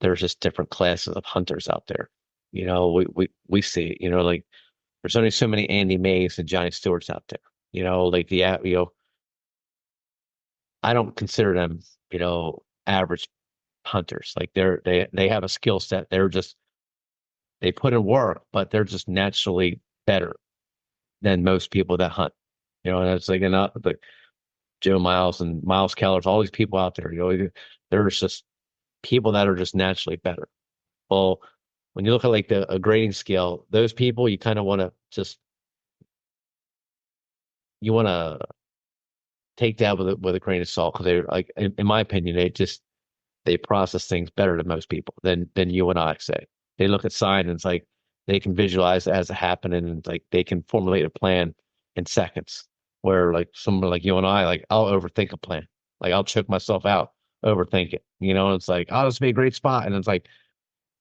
there's just different classes of hunters out there. You know, we see, you know, like there's only so many Andy Mays and Johnny Stewarts out there, you know, like you know, I don't consider them, you know, average hunters. Like they have a skill set. They put in work, but they're just naturally better than most people that hunt. You know, and it's like the Joe Miles and Miles Kellers, all these people out there, you know, there's just people that are just naturally better. Well, when you look at like a grading scale, those people you kind of want to take that with a grain of salt, because they're like, in my opinion, they process things better than most people than you and I say. They look at signs and it's like they can visualize it as it happening, and like they can formulate a plan in seconds. Where like someone like you and I, like I'll overthink a plan. Like I'll choke myself out, overthink it. You know, and it's like, oh, this would be a great spot. And it's like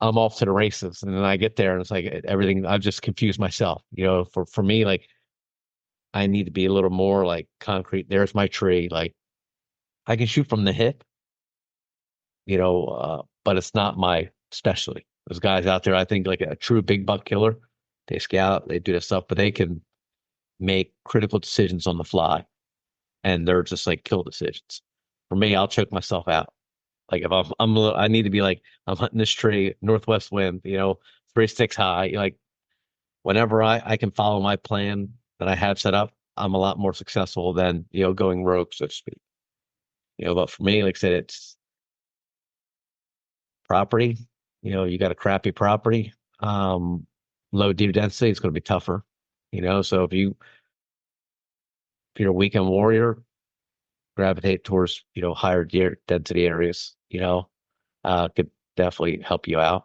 I'm off to the races. And then I get there and it's like everything, I've just confused myself. You know, for me, like I need to be a little more like concrete. There's my tree. Like I can shoot from the hip, you know, but it's not my specialty. Those guys out there, I think like a true big buck killer, they scout, they do this stuff, but they can make critical decisions on the fly, and they're just like kill decisions. For me, I'll choke myself out. Like if I need to be like, I'm hunting this tree, northwest wind, you know, 3 sticks high. Like whenever I can follow my plan that I have set up, I'm a lot more successful than, you know, going rogue, so to speak. You know, but for me, like I said, it's property. You know, you got a crappy property, low deer density, it's going to be tougher. You know, so if you're a weekend warrior, gravitate towards, you know, higher deer density areas, you know, could definitely help you out.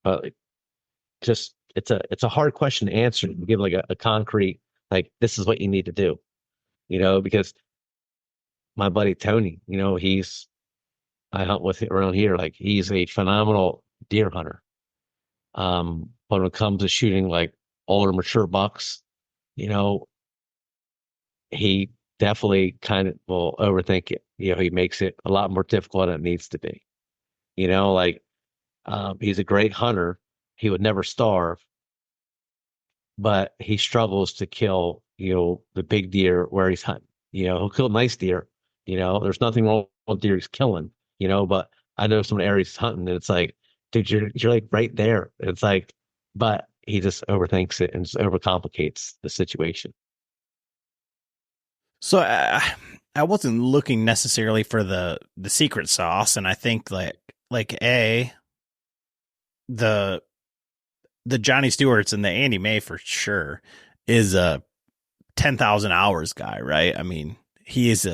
But just it's a hard question to answer to give like a concrete, like this is what you need to do, you know, because my buddy Tony, you know, I hunt with him around here, like he's a phenomenal deer hunter. But when it comes to shooting like older mature bucks, you know, he definitely kind of will overthink it. You know, he makes it a lot more difficult than it needs to be. Like he's a great hunter. He would never starve, but he struggles to kill, the big deer where he's hunting. He'll kill nice deer. There's nothing wrong with deer he's killing, but I know some areas he's hunting and it's like, dude, you're like right there. It's like, but he just overthinks it and just overcomplicates the situation. So I wasn't looking necessarily for the secret sauce, and I think the Johnny Stewart's and the Andy May for sure is a 10,000 hours guy, right? I mean, he's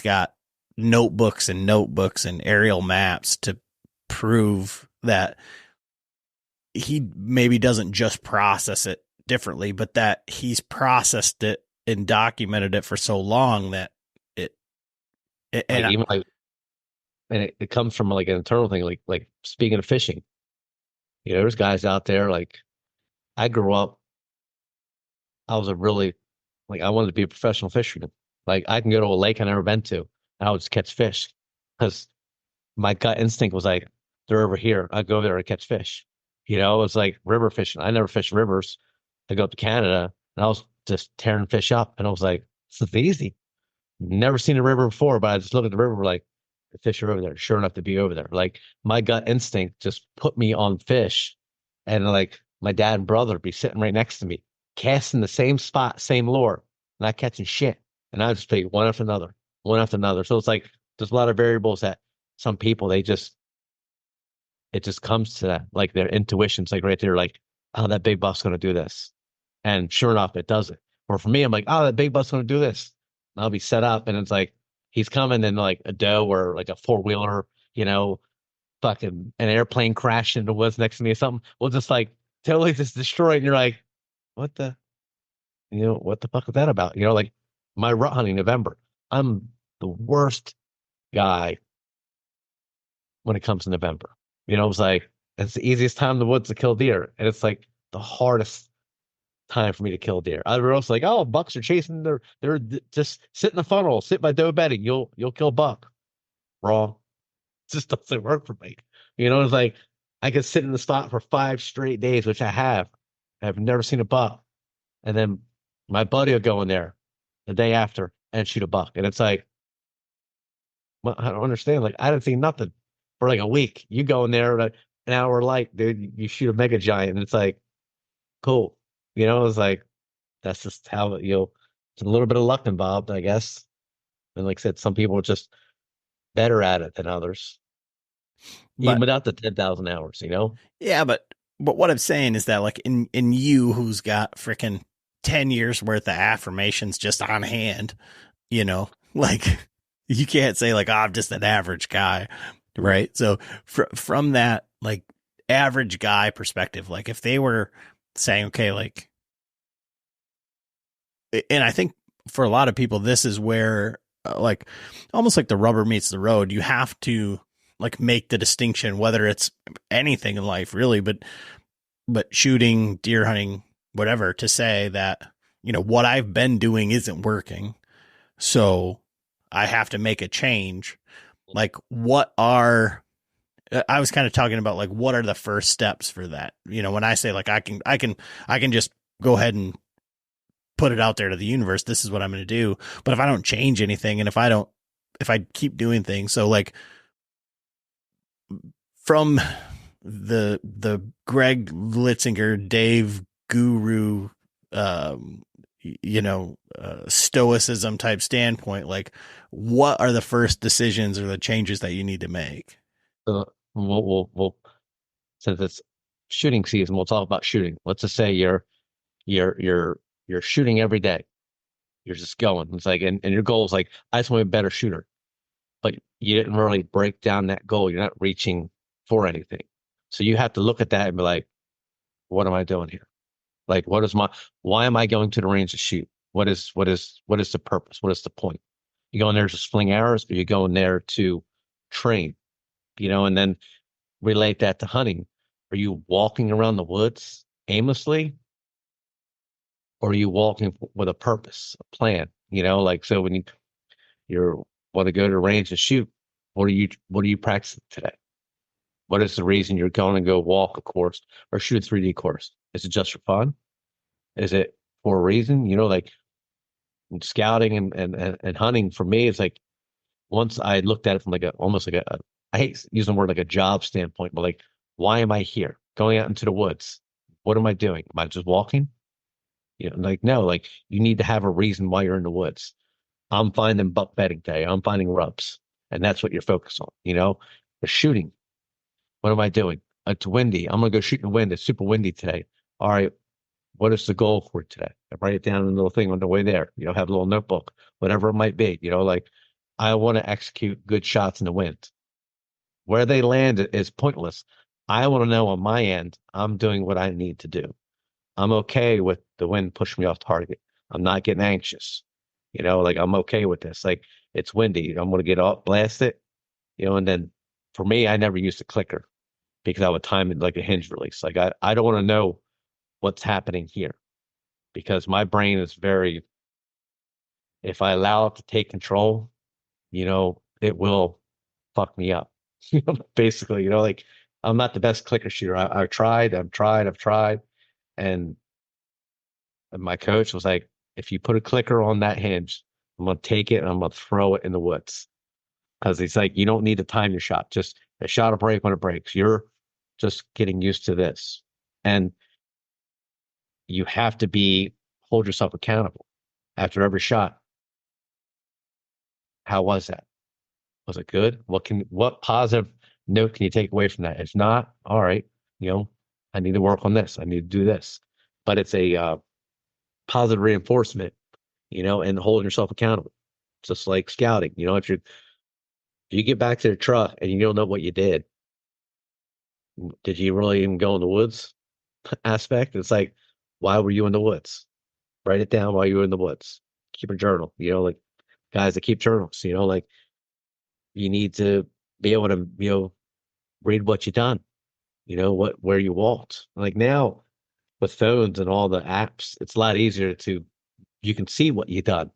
got notebooks and aerial maps to prove that he maybe doesn't just process it differently, but that he's processed it and documented it for so long that and it comes from like an internal thing, like speaking of fishing, there's guys out there like I grew up, I was a really I wanted to be a professional fisherman. Like I can go to a lake I've never been to and I would just catch fish because my gut instinct was like, they're over here. I'd go there and catch fish. It's like river fishing. I never fished rivers. I go up to Canada and I was just tearing fish up and I was like, this is easy. Never seen a river before, but I just looked at the river like the fish are over there. Sure enough to be over there. Like my gut instinct just put me on fish and like my dad and brother would be sitting right next to me, casting the same spot, same lure, not catching shit. And I just pick one after another, one after another. So it's like there's a lot of variables that some people it just comes to that. Like their intuition's like right there, like, oh, that big buck's gonna do this. And sure enough, it does it. Or for me, I'm like, oh, that big buck's gonna do this. And I'll be set up and it's like he's coming in like a doe or like a four-wheeler, fucking an airplane crashed into the woods next to me or something. We'll just like totally just destroy it. And you're like, what the fuck is that about? Like my rut hunting November, I'm the worst guy when it comes to November. It's like it's the easiest time in the woods to kill deer, and it's like the hardest time for me to kill deer. Everyone else is like, oh, bucks are chasing. They're just sit in the funnel, sit by doe bedding. You'll kill buck. Wrong. It just doesn't work for me. It's like I could sit in the spot for 5 straight days, which I have. I've never seen a buck, and then my buddy will go in there the day after and shoot a buck, and it's like, well, I don't understand. Like I didn't see nothing for like a week. You go in there an hour light, dude. You shoot a mega giant, and it's like, cool. It's like that's just how it's a little bit of luck involved, I guess. And like I said, some people are just better at it than others, even without the 10,000 hours. Yeah, but what I'm saying is that like in you, who's got freaking 10 years worth of affirmations just on hand, like you can't say like, oh, I'm just an average guy, right? So from that like average guy perspective, like if they were saying, okay, like, and I think for a lot of people, this is where like almost like the rubber meets the road. You have to like make the distinction, whether it's anything in life really, but shooting, deer hunting, whatever, to say that, what I've been doing isn't working. So I have to make a change. Like I was kind of talking about like, what are the first steps for that? When I say like, I can just go ahead and put it out there to the universe. This is what I'm going to do. But if I don't change anything, and if I keep doing things, so like from the Greg Litzinger, Dave Guru, stoicism type standpoint, like what are the first decisions or the changes that you need to make? So we'll since it's shooting season, we'll talk about shooting. Let's just say you're shooting every day. You're just going. It's like, and your goal is like, I just want to be a better shooter. But you didn't really break down that goal. You're not reaching for anything. So you have to look at that and be like, what am I doing here? Like, why am I going to the range to shoot? What is the purpose? What is the point? You go in there to fling arrows, or you go in there to train, and then relate that to hunting. Are you walking around the woods aimlessly? Or are you walking with a purpose, a plan? Like, so when you want to go to the range to shoot, what are you practicing today? What is the reason you're going to go walk a course or shoot a 3D course? Is it just for fun? Is it for a reason? Like scouting and hunting for me is like, once I looked at it from like almost like I hate using the word like a job standpoint, but like, why am I here? Going out into the woods. What am I doing? Am I just walking? Like, no, like you need to have a reason why you're in the woods. I'm finding buck bedding day. I'm finding rubs. And that's what you're focused on, The shooting. What am I doing? It's windy. I'm going to go shoot in the wind. It's super windy today. All right. What is the goal for today? I write it down in a little thing on the way there. Have a little notebook, whatever it might be. Like I want to execute good shots in the wind. Where they land is pointless. I want to know on my end, I'm doing what I need to do. I'm okay with the wind pushing me off target. I'm not getting anxious. Like I'm okay with this. Like it's windy. I'm going to get off, blast it, and then for me, I never used a clicker because I would time it like a hinge release. Like I don't want to know what's happening here because my brain is if I allow it to take control, it will fuck me up. Basically, like I'm not the best clicker shooter. I've tried. And my coach was like, if you put a clicker on that hinge, I'm going to take it and I'm going to throw it in the woods. Because he's like, you don't need to time your shot. Just a shot will break when it breaks. You're just getting used to this. And you have to hold yourself accountable after every shot. How was that? Was it good? What positive note can you take away from that? If not, all right, I need to work on this. I need to do this. But it's a positive reinforcement, and holding yourself accountable. Just like scouting, if you get back to the truck and you don't know what you did you really even go in the woods aspect? It's like, why were you in the woods? Write it down while you were in the woods. Keep a journal, like guys that keep journals, like you need to be able to, read what you done, where you walked. Like now with phones and all the apps, it's a lot easier you can see what you done.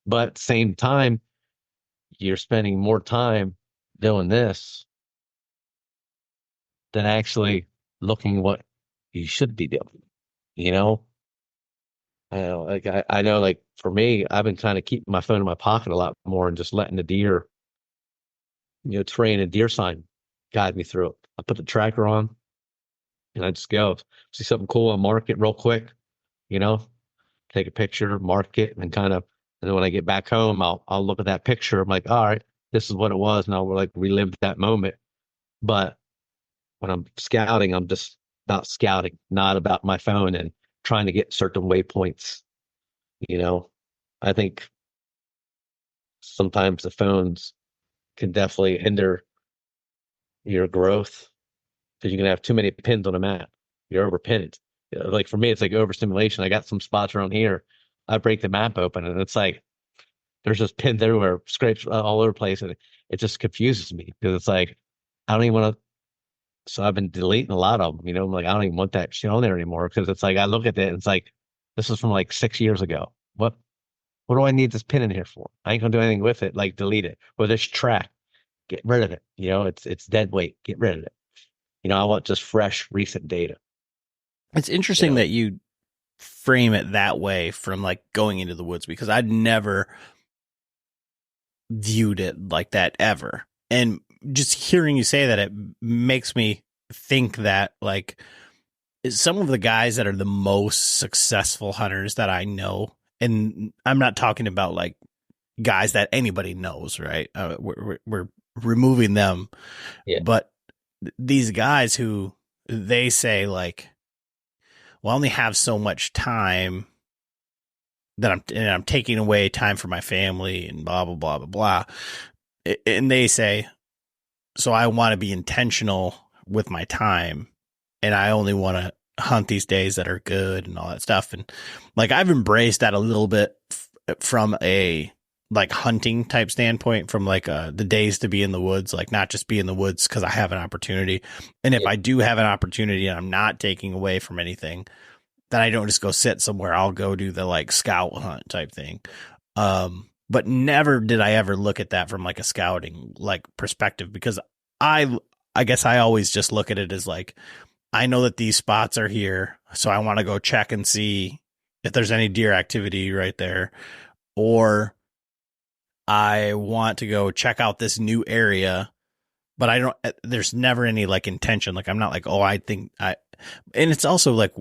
But at the same time, you're spending more time doing this than actually looking what you should be doing, I know, like for me, I've been kind of keeping my phone in my pocket a lot more and just letting the deer, terrain and deer sign guide me through it. I put the tracker on and I just go see something cool and mark it real quick, take a picture, mark it, and and then when I get back home, I'll look at that picture. I'm like, all right, this is what it was. And I'll like relive that moment. But when I'm scouting, I'm just about scouting, not about my phone and trying to get certain waypoints. I think sometimes the phones can definitely hinder your growth because you can have too many pins on a map. You're overpinned. Like for me, it's like overstimulation. I got some spots around here. I break the map open and it's like there's just pins everywhere, scrapes all over the place, and it just confuses me because it's like I don't even want to. So I've been deleting a lot of them. I'm like I don't even want that shit on there anymore because it's like I look at it and it's like this is from like 6 years ago. What do I need this pin in here for? I ain't gonna do anything with it. Like delete it. Or this track, get rid of it. It's dead weight. Get rid of it. I want just fresh, recent data. It's interesting that you frame it that way from like going into the woods because I'd never viewed it like that ever. And just hearing you say that, it makes me think that like some of the guys that are the most successful hunters that I know, and I'm not talking about like guys that anybody knows, right? We're removing them, but these guys who they say like, well, I only have so much time that I'm taking away time from my family and blah, blah, blah, blah, blah. And they say, so I want to be intentional with my time and I only want to hunt these days that are good and all that stuff. And like, I've embraced that a little bit from a like hunting type standpoint, from like the days to be in the woods, like not just be in the woods because I have an opportunity. And if I do have an opportunity and I'm not taking away from anything, then I don't just go sit somewhere. I'll go do the like scout hunt type thing. But never did I ever look at that from like a scouting like perspective, because I I guess I always just look at it as like, I know that these spots are here, so I want to go check and see if there's any deer activity right there, or I want to go check out this new area, but I don't, there's never any like intention. Like, I'm not like, oh, and it's also like,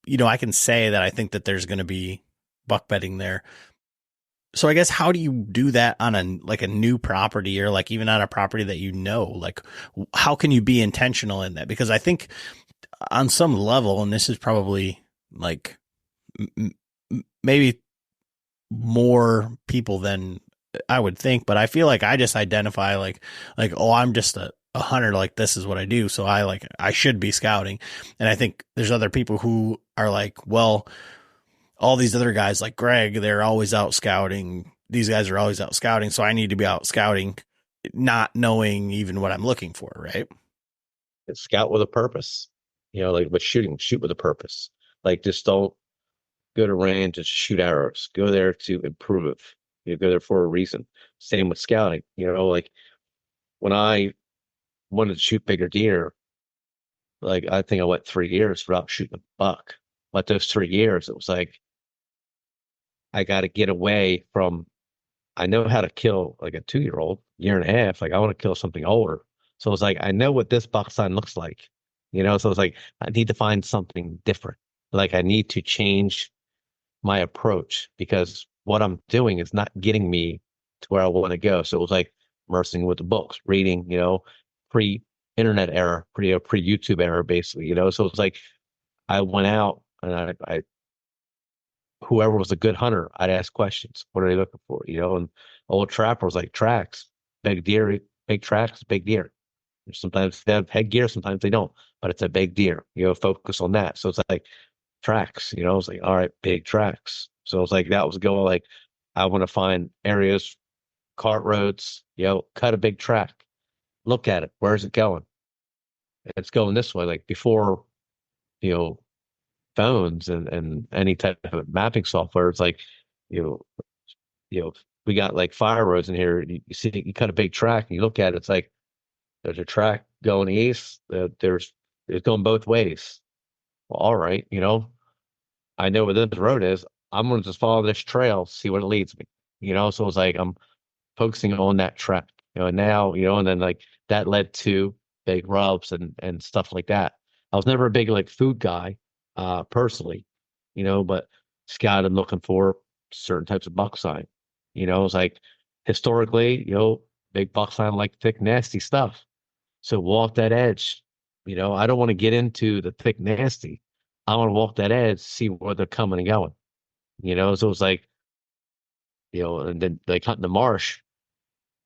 I can say that I think that there's going to be buck bedding there. So I guess how do you do that on a new property, or like even on a property that like how can you be intentional in that? Because I think on some level, and this is probably like maybe more people than I would think, but I feel like I just identify like, oh, I'm just a hunter, like this is what I do. So I should be scouting. And I think there's other people who are like, well, all these other guys like Greg, they're always out scouting. These guys are always out scouting. So I need to be out scouting, not knowing even what I'm looking for. Right. Scout with a purpose, but shoot with a purpose. Like, just don't go to range and shoot arrows. Go there to improve. You go there for a reason. Same with scouting. Like when I wanted to shoot bigger deer, like I think I went 3 years without shooting a buck. But those 3 years, it was like, I got to get away from, I know how to kill like a 2-year-old, year and a half. Like I want to kill something older. So it's like, I know what this buck sign looks like, so it's like, I need to find something different. Like I need to change my approach, because what I'm doing is not getting me to where I want to go. So it was like immersing with the books, reading, pre-internet era, pre-YouTube era, basically, So it's like, I went out and I whoever was a good hunter, I'd ask questions. What are they looking for? And old trapper was like, tracks, big deer, big tracks, big deer. Sometimes they have headgear, sometimes they don't, but it's a big deer. Focus on that. So it's like tracks. It's like, all right, big tracks. So it's like that was going like, I want to find areas, cart roads. Cut a big track. Look at it. Where's it going? It's going this way. Like before, phones and any type of mapping software. It's like, we got like fire roads in here. You see, you cut a big track and you look at it. It's like, there's a track going east. It's going both ways. Well, all right, I know where this road is. I'm going to just follow this trail, see where it leads me. So it's like I'm focusing on that track. And now, and then like that led to big rubs and stuff like that. I was never a big like food guy, personally, but scouted looking for certain types of buck sign. It's like historically, big buck sign like thick, nasty stuff. So walk that edge. I don't want to get into the thick, nasty. I want to walk that edge, see where they're coming and going. So it's like, and then like hunting the marsh.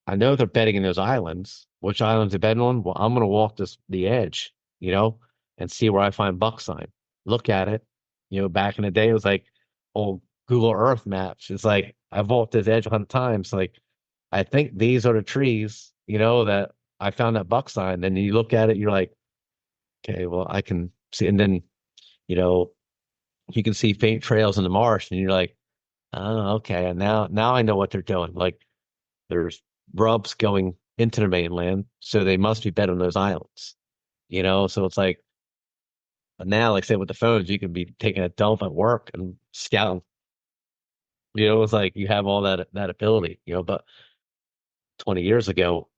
I know they're bedding in those islands. Which islands they're bedding on? Well, I'm going to walk the edge, and see where I find buck sign. Look at it. Back in the day, it was like old Google Earth maps. It's like, I've walked this edge 100 times. Like, I think these are the trees, that I found that buck sign. Then you look at it, you're like, okay, well, I can see. And then, you can see faint trails in the marsh and you're like, oh, okay. And now I know what they're doing. Like, there's rubs going into the mainland. So they must be better on those islands, So it's like, now, like say with the phones, you can be taking a dump at work and scouting. It's like you have all that ability, but 20 years ago,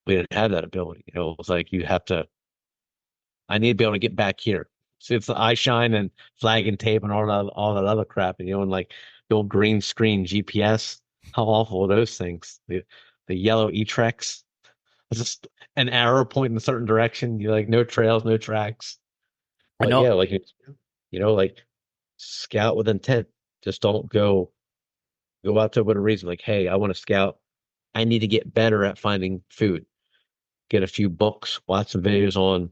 we didn't have that ability. It was like I need to be able to get back here. So it's the eye shine and flag and tape and all that other crap, and like the old green screen GPS. How awful are those things? The yellow E-Trex. It's just an arrow pointing in a certain direction. You're like, no trails, no tracks. But yeah, like like scout with intent. Just don't go out there with a reason. Like, hey, I want to scout. I need to get better at finding food. Get a few books, watch some videos on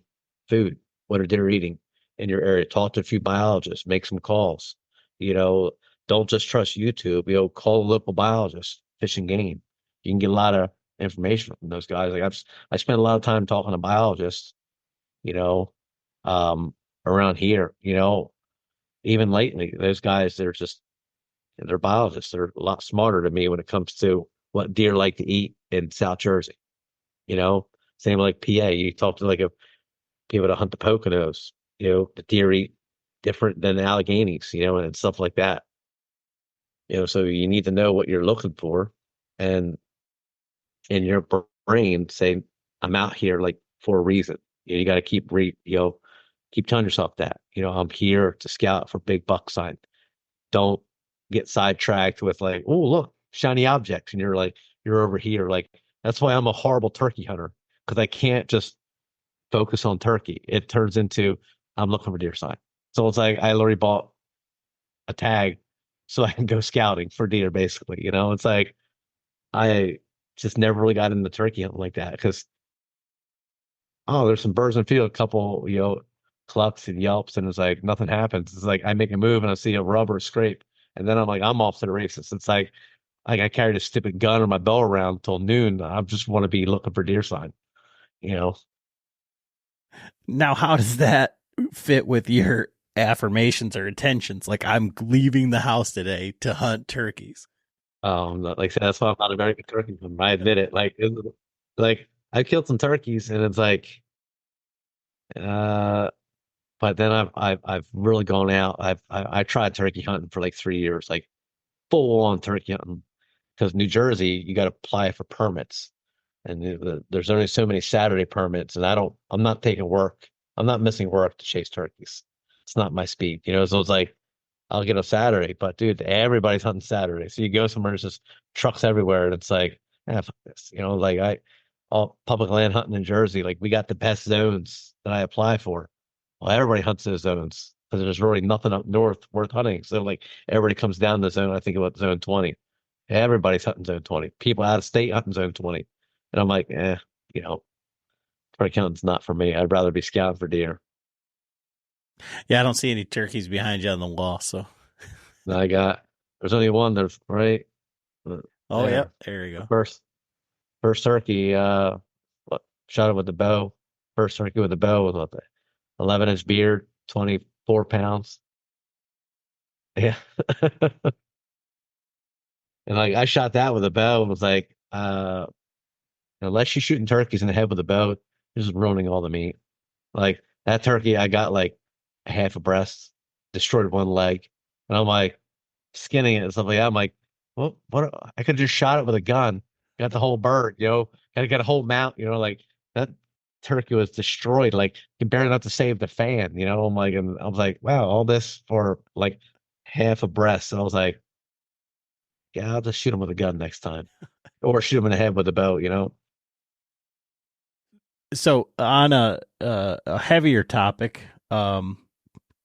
food. What are they eating in your area? Talk to a few biologists, make some calls. Don't just trust YouTube. Call a local biologist, fish and game. You can get a lot of information from those guys. Like I spent a lot of time talking to biologists, around here, even lately, those guys, they're biologists. They're a lot smarter than me when it comes to what deer like to eat in South Jersey. Same like PA. You talk to like people that hunt the Poconos, the deer eat different than Alleghenies, and stuff like that. So you need to know what you're looking for, and in your brain say, I'm out here like for a reason. You got to keep telling yourself that, I'm here to scout for big buck sign. Don't get sidetracked with like, oh, look, shiny objects. And you're over here. Like, that's why I'm a horrible turkey hunter, because I can't just focus on turkey. It turns into, I'm looking for deer sign. So it's like, I already bought a tag so I can go scouting for deer, basically. It's like, I just never really got into turkey hunting like that, because there's some birds in the field, a couple, clucks and yelps, and it's like nothing happens. It's like I make a move and I see a rubber scrape, and then I'm like, I'm off to the races. It's like I carried a stupid gun or my belt around until noon. I just want to be looking for deer sign, Now, how does that fit with your affirmations or intentions? Like, I'm leaving the house today to hunt turkeys. Like I said, that's why I'm not a very good turkey hunter. I admit it. Like I killed some turkeys, and it's like, but then I've really gone out. I tried turkey hunting for like 3 years, like full on turkey hunting, because New Jersey, you got to apply for permits, and there's only so many Saturday permits, and I'm not taking work. I'm not missing work to chase turkeys. It's not my speed, So it's like, I'll get a Saturday, but dude, everybody's hunting Saturday. So you go somewhere, there's just trucks everywhere, and it's like, fuck this. Like all public land hunting in Jersey, like we got the best zones that I apply for. Well, everybody hunts those zones because there's really nothing up north worth hunting. So like everybody comes down the zone. I think about zone 20. Everybody's hunting zone 20. People out of state hunting zone 20. And I'm like, turkey hunting's not for me. I'd rather be scouting for deer. Yeah, I don't see any turkeys behind you on the wall, so. There's only one. There's right. Oh, yeah, there you go. First turkey, shot it with the bow. First turkey with the bow was what, 11-inch beard, 24 pounds. Yeah. And like I shot that with a bow, and was like, unless you're shooting turkeys in the head with a bow, you're just ruining all the meat. Like that turkey, I got like a half a breast, destroyed one leg, and I'm like skinning it and stuff like that. I'm like, well, what? I could just shot it with a gun, got the whole bird, got a whole mount, like that turkey was destroyed. Like you barely enough to save the fan, I'm like, and I was like, wow, all this for like half a breast. And I was like, yeah, I'll just shoot him with a gun next time, or shoot him in the head with a bow, So on a heavier topic, I'm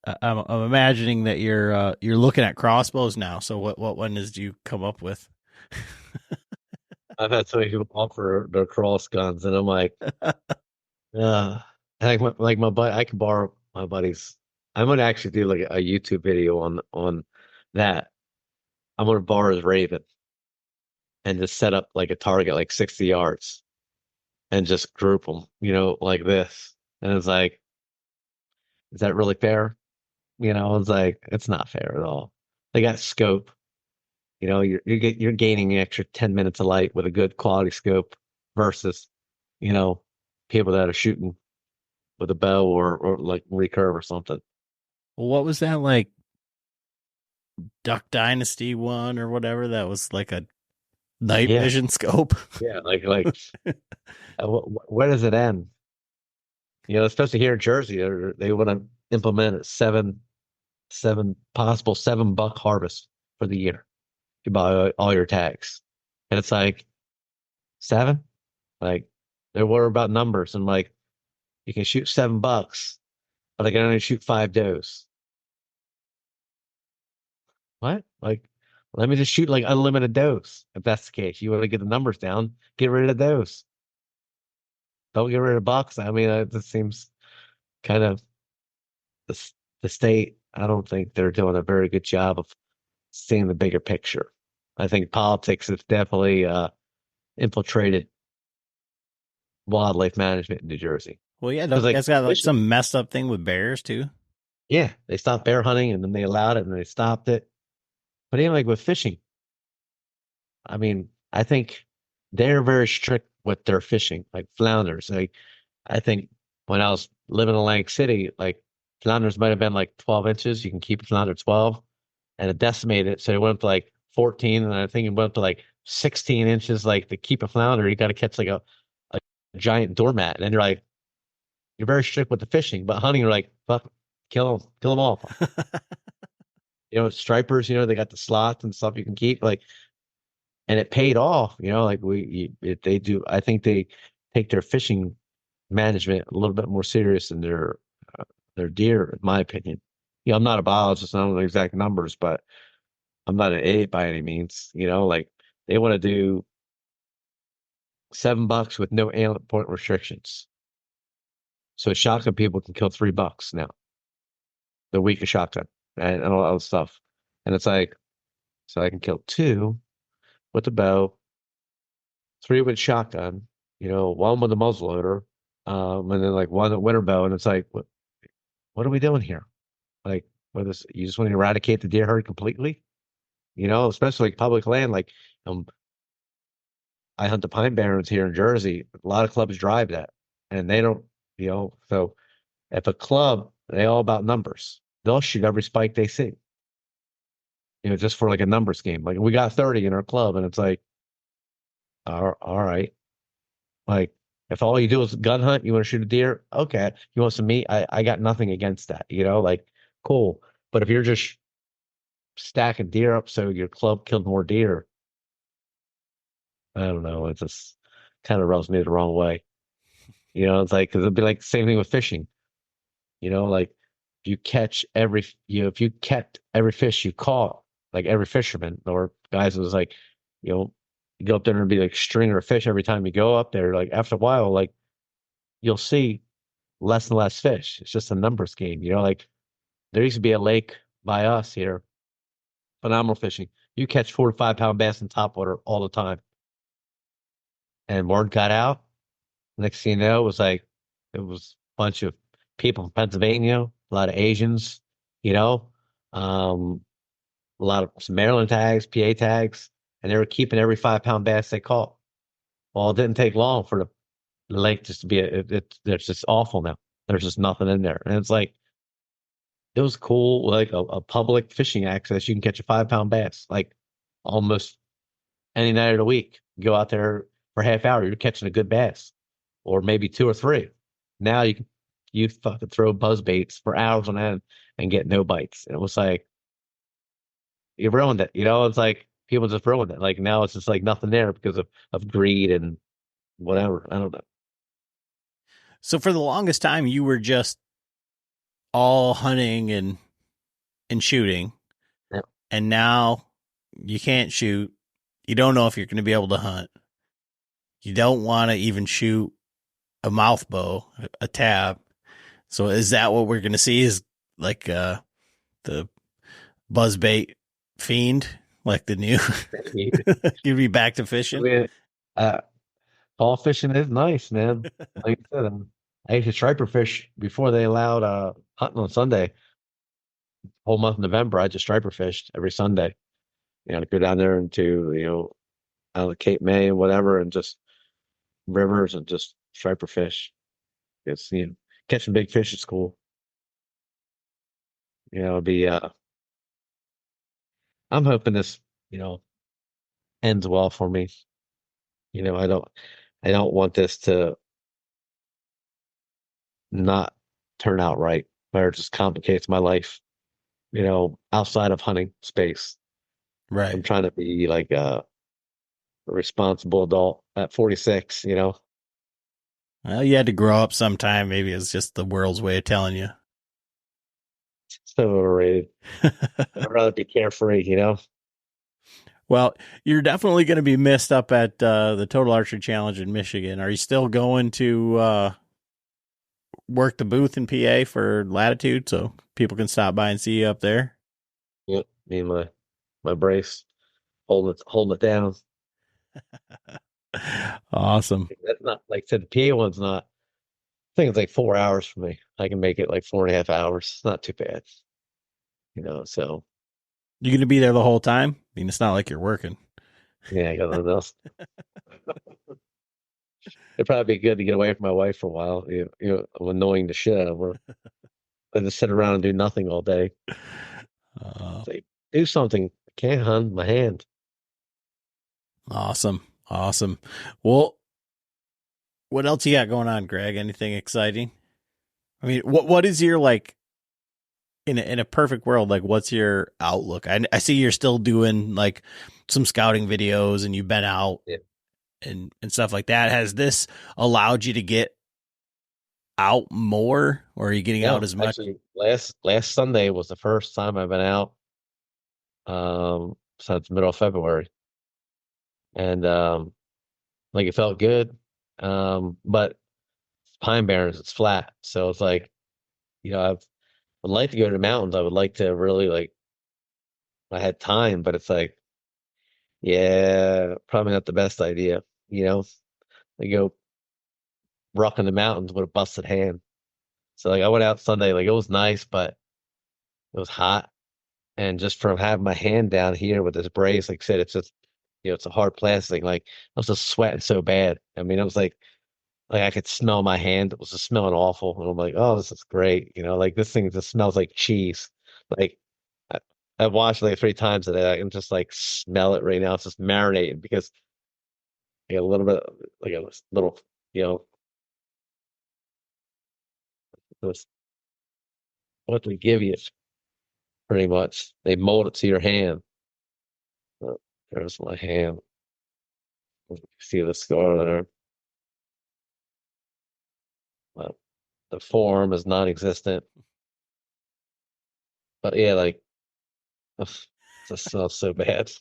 imagining that you're looking at crossbows now. So what one did you come up with? I've had so many people offer their cross guns, and I'm like, I think like my buddy, I can borrow my buddy's. I'm gonna actually do like a YouTube video on that. I'm gonna borrow his Raven and just set up like a target like 60 yards and just group them, like this. And it's like, is that really fair? It's like, it's not fair at all. They got scope. You're gaining an extra 10 minutes of light with a good quality scope versus, people that are shooting with a bow or like recurve or something. Well, what was that, like Duck Dynasty one or whatever? That was like a night vision scope. Yeah, like where does it end? Especially here in Jersey, they want to implement a seven possible 7-buck harvest for the year. You buy all your tags, and it's like 7. Like they're worried about numbers, and like you can shoot 7 bucks, but I can only shoot 5 does. What? Like, let me just shoot like unlimited does. If that's the case, you want to get the numbers down, get rid of those. Don't get rid of bucks. I mean, it just seems kind of the state. I don't think they're doing a very good job of seeing the bigger picture. I think politics has definitely infiltrated wildlife management in New Jersey. Well, yeah, that's got like some messed up thing with bears too. Yeah, they stopped bear hunting, and then they allowed it, and they stopped it. But even like with fishing, I mean, I think they're very strict with their fishing, like flounders. Like I think when I was living in Atlantic City, like flounders might have been like 12 inches. You can keep a flounder 12, and it decimated it. So it went up to like 14, and I think it went up to like 16 inches. Like to keep a flounder, you got to catch like a giant doormat, and then you're very strict with the fishing, but hunting, you're like, fuck, kill them all. Stripers, they got the slots and stuff you can keep, like, and it paid off, like they do. I think they take their fishing management a little bit more serious than their deer, in my opinion. I'm not a biologist, I don't know the exact numbers, but I'm not an idiot by any means. Like they want to do $7 with no antler point restrictions. So shotgun people can kill $3 now. The week of shotgun and all that other stuff. And it's like, so I can kill 2 with the bow, 3 with shotgun, 1 with a muzzleloader, and then like 1 with winter bow. And it's like, what are we doing here? Like, you just want to eradicate the deer herd completely? Especially like public land. Like, I hunt the Pine Barrens here in Jersey. A lot of clubs drive that, and they don't, so if a club, they all about numbers. They'll shoot every spike they see. Just for like a numbers game. Like we got 30 in our club, and it's like, all right. Like if all you do is gun hunt, you want to shoot a deer, okay. You want some meat? I got nothing against that. Like cool. But if you're just stacking deer up so your club killed more deer, I don't know. It just kind of rubs me the wrong way. It's like, cause it'd be like the same thing with fishing. Like if you catch every fish you caught, like every fisherman or guys was like, you go up there and be like stringer of fish every time you go up there. Like after a while, like you'll see less and less fish. It's just a numbers game. Like there used to be a lake by us here, phenomenal fishing. You catch 4 to 5 pound bass in topwater all the time. And word got out. Next thing you know, it was a bunch of people from Pennsylvania, a lot of Asians, a lot of some Maryland tags, PA tags, and they were keeping every 5 pound bass they caught. Well, it didn't take long for the lake just to be it's just awful now. There's just nothing in there, and it's like it was cool, like a public fishing access. You can catch a 5 pound bass like almost any night of the week. You go out there for a half hour, you're catching a good bass, or maybe 2 or 3. Now you fucking throw buzz baits for hours on end and get no bites. And it was like you ruined it. It's like people just ruined it. Like now it's just like nothing there because of greed and whatever. I don't know. So for the longest time, you were just all hunting and shooting. Yep. And now you can't shoot. You don't know if you're going to be able to hunt. You don't want to even shoot a mouth bow, a tab. So is that what we're going to see is like the buzzbait fiend, like the new, you'd be back to fishing? Fall fishing is nice, man. Like I said, I used to striper fish before they allowed hunting on Sunday. Whole month of November, I just striper fished every Sunday. To go down there into, out of Cape May and whatever, and just rivers and just striper fish. It's, catching big fish is cool. It'll be, I'm hoping this, ends well for me. I don't want this to not turn out right, where it just complicates my life, outside of hunting space. Right. I'm trying to be like a responsible adult at 46, Well, you had to grow up sometime. Maybe it's just the world's way of telling you. So overrated. I'd rather be carefree, Well, you're definitely going to be missed up at the Total Archery Challenge in Michigan. Are you still going to work the booth in PA for Latitude so people can stop by and see you up there? Yep, me and my brace holding it down. Awesome. That's not like I said, the PA one's not. I think it's like 4 hours for me. I can make it like 4.5 hours. It's not too bad, So You going to be there the whole time? I mean, it's not like you're working. yeah, I got nothing else. It'd probably be good to get away from my wife for a while. I'm annoying the shit out of her. I just sit around and do nothing all day. Say, do something. I can't, hon. My hand. Awesome. Awesome. Well, what else you got going on, Greg? Anything exciting? I mean, what is your, like, in a perfect world, like, what's your outlook? I see you're still doing like some scouting videos and you've been out Yeah. and stuff like that. Has this allowed you to get out more, or are you getting out as much? Actually, last Sunday was the first time I've been out since middle of February, and like it felt good. But Pine Barrens, it's flat, so it's like would like to go to the mountains. I would like to really like. I had time, but it's like, yeah, probably not the best idea. You know, I go rock in the mountains with a busted hand. So like I went out Sunday, like it was nice, but it was hot. And just from having my hand down here with this brace, like I said, it's just it's a hard plastic. Like I was just sweating so bad. I mean, it was like I could smell my hand. It was just smelling awful. And I'm like, oh, this is great. Like this thing just smells like cheese. Like I, I've washed it like 3 times today. I can just like smell it right now. It's just marinating because I got a little bit like a little, you know, this, what they give you pretty much. They mold it to your hand. There's my hand. See the scar there. Well, the form is non-existent. But yeah, like ugh, it just smells so bad.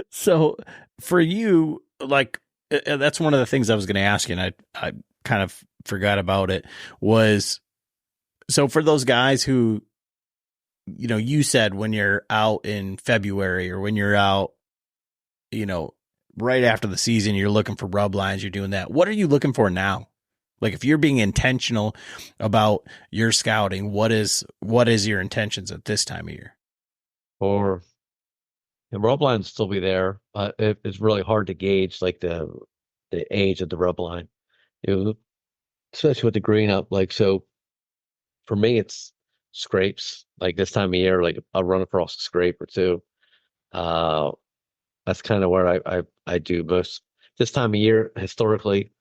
So for you, like, that's one of the things I was going to ask you, and I kind of forgot about it, was, so for those guys who, you said when you're out in February or when you're out, right after the season, you're looking for rub lines, you're doing that. What are you looking for now? Like, if you're being intentional about your scouting, what is your intentions at this time of year? Or the rub lines still be there, but it's really hard to gauge like the age of the rub line. Especially with the green up. Like so for me it's scrapes. Like this time of year, like I'll run across a scrape or two. Uh that's kind of where I do most this time of year historically.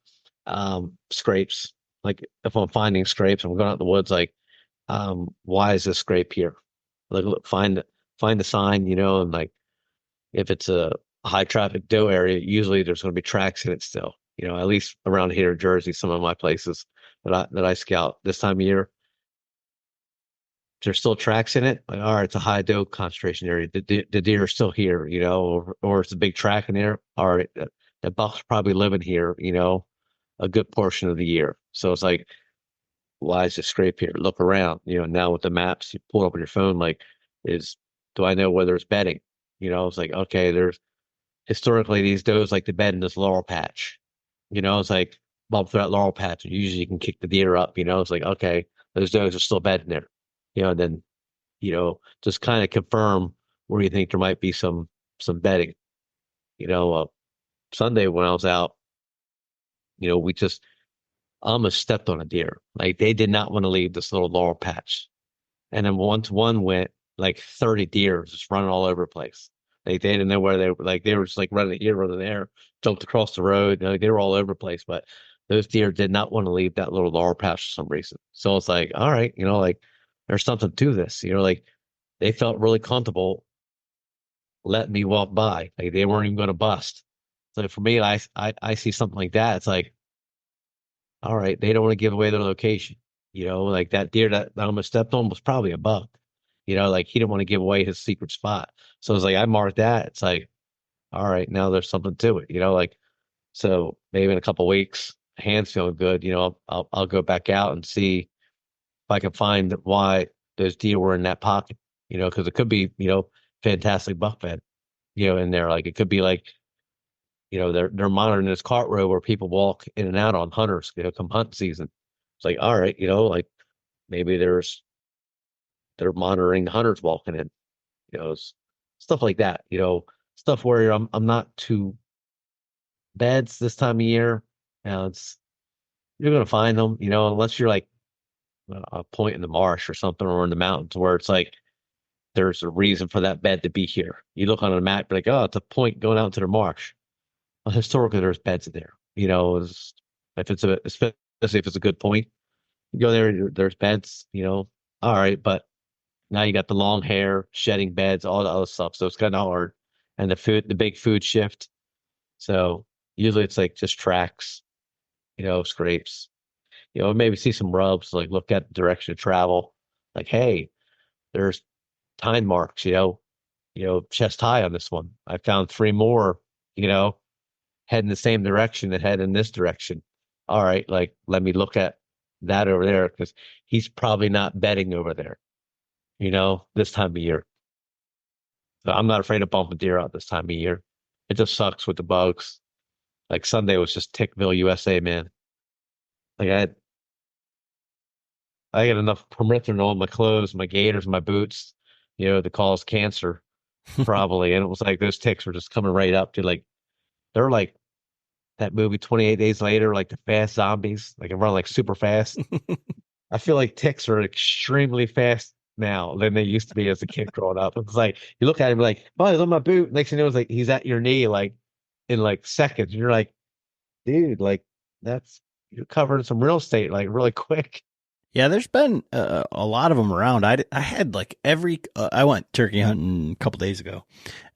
Scrapes. Like if I'm finding scrapes, I'm going out in the woods, like, why is this scrape here? Like look, find the sign, and like if it's a high traffic doe area, usually there's going to be tracks in it still. At least around here in Jersey, some of my places that I scout this time of year, there's still tracks in it. Like, all right, it's a high doe concentration area. The deer are still here, or it's a big track in there. All right, the buck's probably living here, a good portion of the year. So it's like, why is this scrape here? Look around, now with the maps, you pull it up on your phone, like, do I know whether it's bedding? It's like, okay, there's historically these does like to bed in this laurel patch. It's like bump through that laurel patch and usually you can kick the deer up, it's like, okay, those does are still bedding there. And then, just kind of confirm where you think there might be some bedding. Sunday when I was out, we just almost stepped on a deer. Like they did not want to leave this little laurel patch. And then once one went, like 30 deer just running all over the place. Like they didn't know where they were. Like they were just like running here, running there, jumped across the road. They were all over the place. But those deer did not want to leave that little laurel patch for some reason. So it's like, all right, like there's something to this. Like they felt really comfortable letting me walk by. Like they weren't even going to bust. So for me, I see something like that. It's like, all right, they don't want to give away their location. Like that deer that I almost stepped on was probably a buck. Like he didn't want to give away his secret spot. So it's like I marked that. It's like, all right, now there's something to it. Like so maybe in a couple of weeks, hands feeling good. I'll go back out and see if I can find why those deer were in that pocket. Because it could be fantastic buck bed. In there, like it could be like they're monitoring this cart road where people walk in and out on hunters. Come hunt season. It's like, all right, like maybe they're monitoring the hunters walking in, stuff like that, stuff where I'm not too beds this time of year. Now you're gonna find them, unless you're like a point in the marsh or something, or in the mountains where it's like there's a reason for that bed to be here. You look on a map, like, oh, it's a point going out to the marsh. Well, historically, there's beds in there. If it's especially if it's a good point, you go there, there's beds. All right, but now you got the long hair, shedding beds, all the other stuff. So it's kind of hard. And the big food shift. So usually it's like just tracks, scrapes. Maybe see some rubs, like look at the direction of travel. Like, hey, there's time marks, chest high on this one. I found three more, head in the same direction that head in this direction. All right, like let me look at that over there because he's probably not bedding over there, this time of year. So I'm not afraid of bumping deer out this time of year. It just sucks with the bugs. Like Sunday was just Tickville, USA, man. Like I got enough permethrin on my clothes, my gaiters, my boots, to cause cancer probably. And it was like those ticks were just coming right up to like they're like that movie 28 Days Later, like the fast zombies, like it run like super fast. I feel like ticks are extremely fast now than they used to be as a kid growing up. It's like you look at him like, oh, he's on my boot. Next thing you know, it's like he's at your knee like in like seconds. And you're like, dude, like you're covering some real estate like really quick. Yeah, there's been a lot of them around. I had like I went turkey hunting a couple days ago,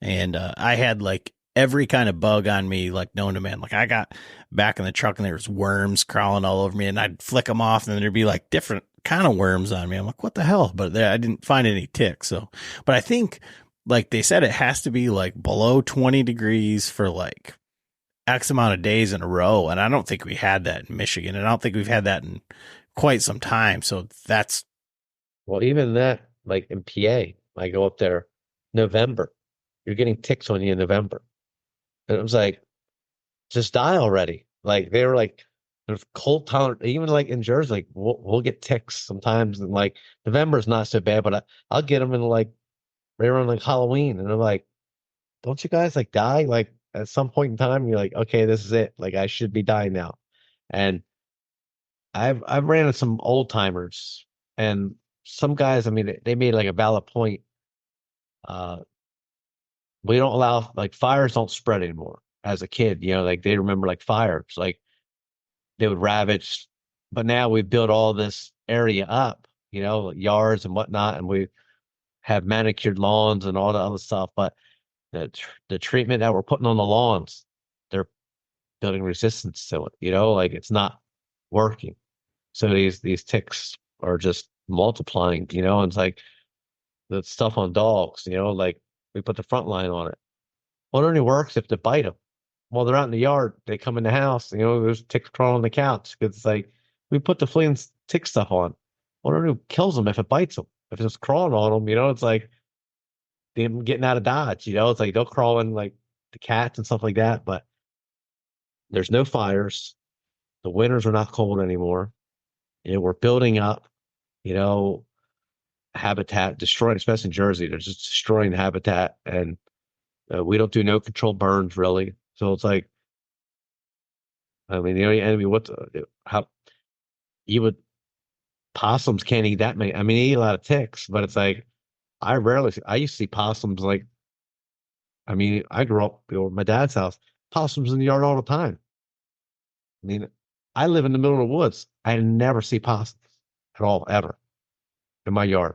and I had like every kind of bug on me, like known to man. Like I got back in the truck and there was worms crawling all over me, and I'd flick them off, and then there'd be like different kind of worms on me. I'm like, what the hell? But I didn't find any ticks. So, but I think like they said, it has to be like below 20 degrees for like X amount of days in a row, and I don't think we had that in Michigan, and I don't think we've had that in quite some time. So that's even that, like in PA, I go up there November. You're getting ticks on you in November. And it was like, just die already. Like they were like, there's cold tolerant. Even like in Jersey, like we'll get ticks sometimes. And like November is not so bad, but I'll get them in like right around like Halloween. And I'm like, don't you guys like die? Like at some point in time, you're like, okay, this is it. Like I should be dying now. And I've ran into some old timers and some guys, I mean, they made like a valid point. We don't allow like fires don't spread anymore. As a kid, like they remember like fires, like they would ravage, but now we've built all this area up, like yards and whatnot, and we have manicured lawns and all the other stuff. But the treatment that we're putting on the lawns, they're building resistance to it, like it's not working. So these ticks are just multiplying, and it's like the stuff on dogs, like we put the front line on it. Well, it only works if they bite them. Well, they're out in the yard. They come in the house. There's ticks crawling on the couch because it's like we put the flea and tick stuff on. Well, it only kills them if it bites them. If it's crawling on them, it's like them getting out of dodge. It's like they'll crawl in like the cats and stuff like that. But there's no fires. The winters are not cold anymore. We're building up, habitat, destroying, especially in Jersey. They're just destroying the habitat, and we don't do no control burns really. So it's like, I mean, the only enemy, how you would, possums can't eat that many. I mean, they eat a lot of ticks, but it's like, I used to see possums like, I mean, I grew up at my dad's house, possums in the yard all the time. I mean, I live in the middle of the woods. I never see possums at all, ever, in my yard.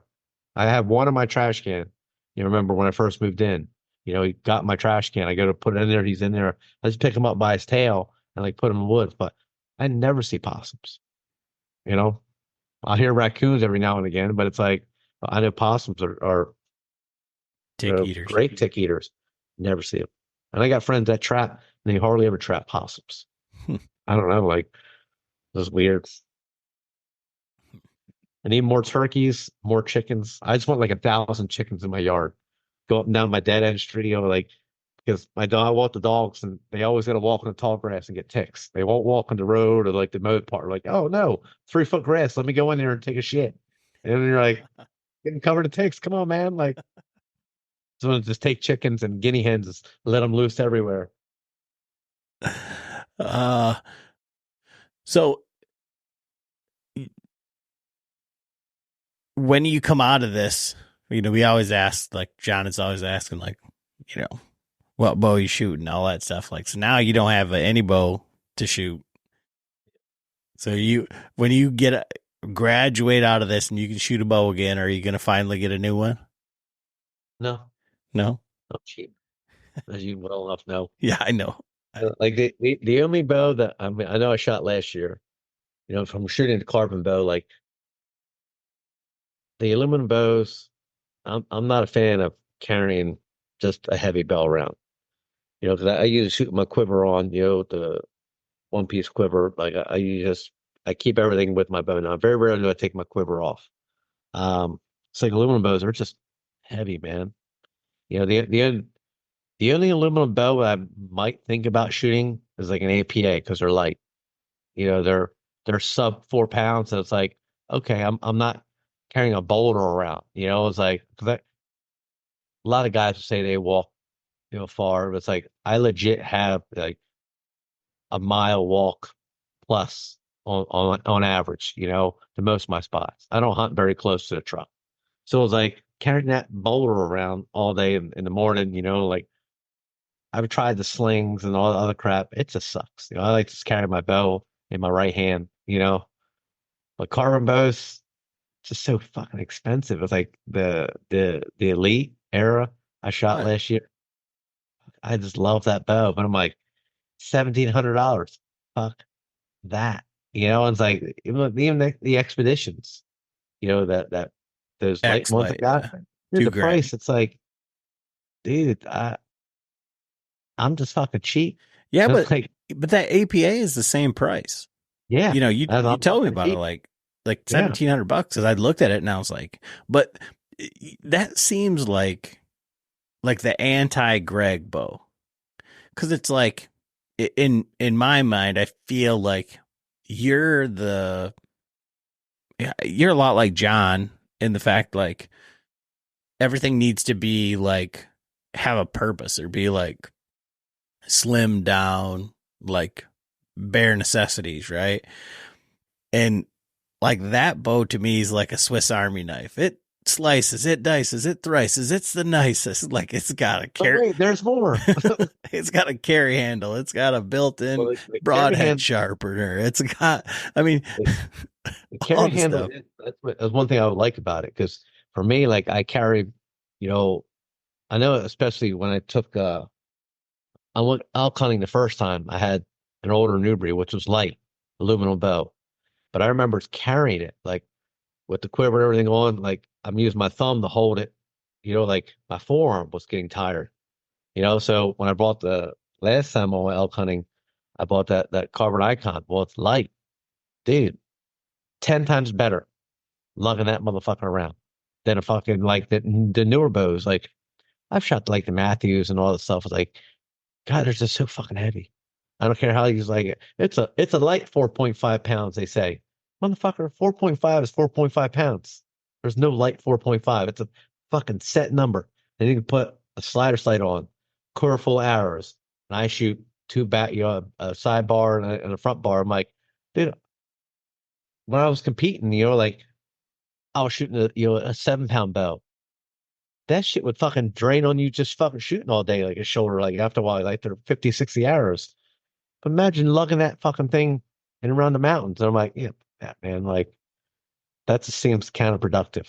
I have one in my trash can. You remember when I first moved in? He got my trash can. I go to put it in there. He's in there. I just pick him up by his tail and like put him in the woods. But I never see possums. I'll hear raccoons every now and again, but it's like I know possums are tick eaters, great tick eaters. Never see them. And I got friends that trap, and they hardly ever trap possums. I don't know, like this is weird. I need more turkeys, more chickens. I just want like 1,000 chickens in my yard. Go up and down my dead end street, like because I walk the dogs and they always got to walk in the tall grass and get ticks. They won't walk on the road or like the mowed part. Like, oh no, 3-foot grass. Let me go in there and take a shit. And then you're like, getting covered in ticks. Come on, man. Like, so just take chickens and guinea hens, let them loose everywhere. So when you come out of this, we always ask, like John is always asking, like, what bow you shooting, all that stuff. Like, so now you don't have any bow to shoot. So when you graduate out of this and you can shoot a bow again, are you going to finally get a new one? No, No? I'm cheap. As you well enough know. Yeah, I know. Like the only bow that I know I shot last year, if I'm shooting a carbon bow, like the aluminum bows, I'm not a fan of carrying just a heavy bow around. Because I usually shoot my quiver on, the one piece quiver. Like I keep everything with my bow now. Very rarely do I take my quiver off. So like aluminum bows are just heavy, man. The only aluminum bow I might think about shooting is like an APA because they're light. They're sub 4 pounds, so it's like, okay, I'm not carrying a boulder around. It's like, because a lot of guys will say they walk, far, but it's like I legit have like a mile walk plus on average, to most of my spots. I don't hunt very close to the truck. So it's like carrying that boulder around all day in the morning, like I've tried the slings and all the other crap. It just sucks. I like to just carry my bow in my right hand, but carbon bows just so fucking expensive. It's like the elite era I shot What? last year. I just love that bow, but I'm like $1,700. Fuck that. It's like even the expeditions, that those light ones I X-Lite, got. yeah. Dude, the $2,000. price, it's like, dude, I'm just fucking cheap. Yeah, It's like, but that APA is the same price. yeah, You I'm told me fucking about it cheap. like Yeah. $1,700 because I looked at it and I was like, but that seems like the anti-Greg bow, because it's like in my mind I feel like you're a lot like John in the fact like everything needs to be like have a purpose or be like slim down, like bare necessities, right? And like that bow to me is like a Swiss Army knife. It slices, it dices, it thrices. It's the nicest. Like it's got a Oh, wait, there's more. it's got a carry handle. It's got a built-in Well, the carry broadhead hand- sharpener. It's got, I mean, The all carry the handle, stuff. that's one thing I would like about it. Because for me, like I carry, I know especially when I took, I went elk hunting the first time, I had an older Newbury, which was light, aluminum bow. But I remember carrying it, like with the quiver and everything on, like I'm using my thumb to hold it, like my forearm was getting tired, So when I bought the last time I went elk hunting, I bought that carbon icon. Well, it's light, dude, 10 times better lugging that motherfucker around than a fucking like the newer bows. Like I've shot like the Matthews and all that stuff. It's like, God, they're just so fucking heavy. I don't care how you like it. It's a light 4.5 pounds, they say. Motherfucker, 4.5 is 4.5 pounds. There's no light 4.5. It's a fucking set number. And you can put a slider sight on, quiver full of arrows, and I shoot two back, a sidebar and a front bar. I'm like, dude, when I was competing, like I was shooting a 7 pound bow. That shit would fucking drain on you just fucking shooting all day, like a shoulder, like after a while, like they're 50, 60 arrows. But imagine lugging that fucking thing and around the mountains. And I'm like, yeah, man, like that just seems counterproductive.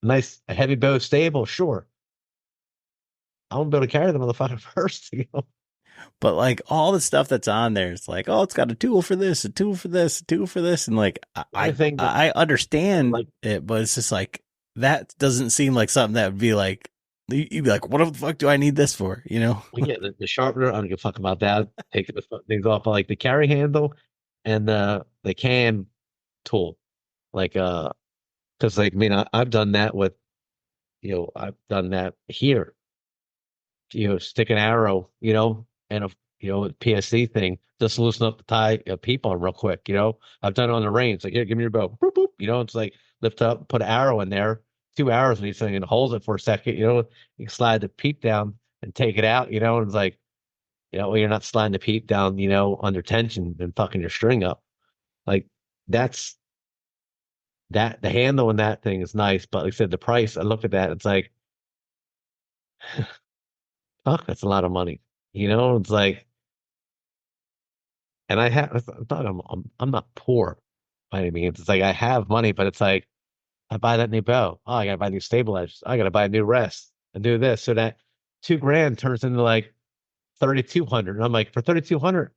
Nice, a heavy bow stable, sure. I won't be able to carry the motherfucker first, But like all the stuff that's on there, it's like, oh, it's got a tool for this, a tool for this, a tool for this, and like I understand like it, but it's just like that doesn't seem like something that would be like you'd be like, what the fuck do I need this for? well, yeah, the sharpener, I don't give a fuck about that. Taking the things off, but like the carry handle and the can tool, like because like I mean I've done that with, I've done that here, stick an arrow, and a PSC thing, just loosen up the tie peep on real quick, I've done it on the range, like, here, give me your bow, boop, boop, it's like lift up, put an arrow in there, 2 arrows in each thing, and hold it for a second, you can slide the peep down and take it out, and it's like, well, you're not sliding the peep down, under tension and fucking your string up. Like that's that the handle on that thing is nice, but like I said, the price, I look at that, it's like, fuck, that's a lot of money. It's like, and I thought I'm not poor by any means. It's like I have money, but it's like I buy that new bow. Oh, I gotta buy new stabilizers. I gotta buy a new rest and do this. So that 2 grand turns into like 3,200. And I'm like, for 3,200,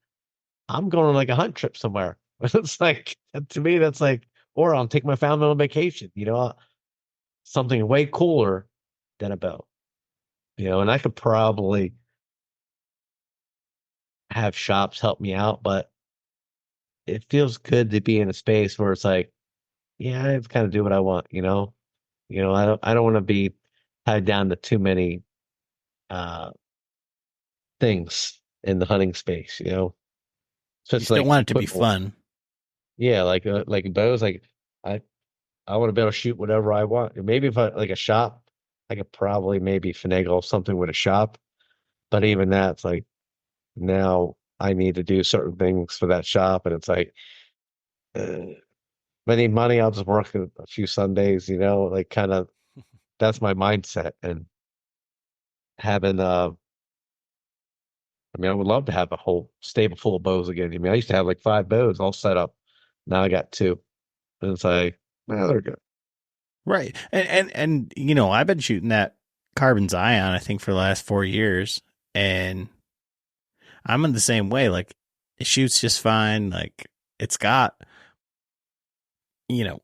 I'm going on like a hunt trip somewhere. It's like, to me, that's like, or I'll take my family on vacation, something way cooler than a bow, and I could probably have shops help me out, but it feels good to be in a space where it's like, yeah, I kind of do what I want, I don't want to be tied down to too many uh things in the hunting space, So You it's still like want it to be football. fun. Yeah, like bows, like I I want to be able to shoot whatever I want. Maybe if I like a shop, I could probably maybe finagle something with a shop. But even that's like now I need to do certain things for that shop, and it's like if I need money, I'll just work a few Sundays, like kind of that's my mindset. And having I mean, I would love to have a whole stable full of bows again. I mean, I used to have like 5 bows all set up. Now I got two. And it's like, well, they're good. Right. And I've been shooting that Carbon Zion, I think, for the last 4 years. And I'm in the same way. Like, it shoots just fine. Like, it's got,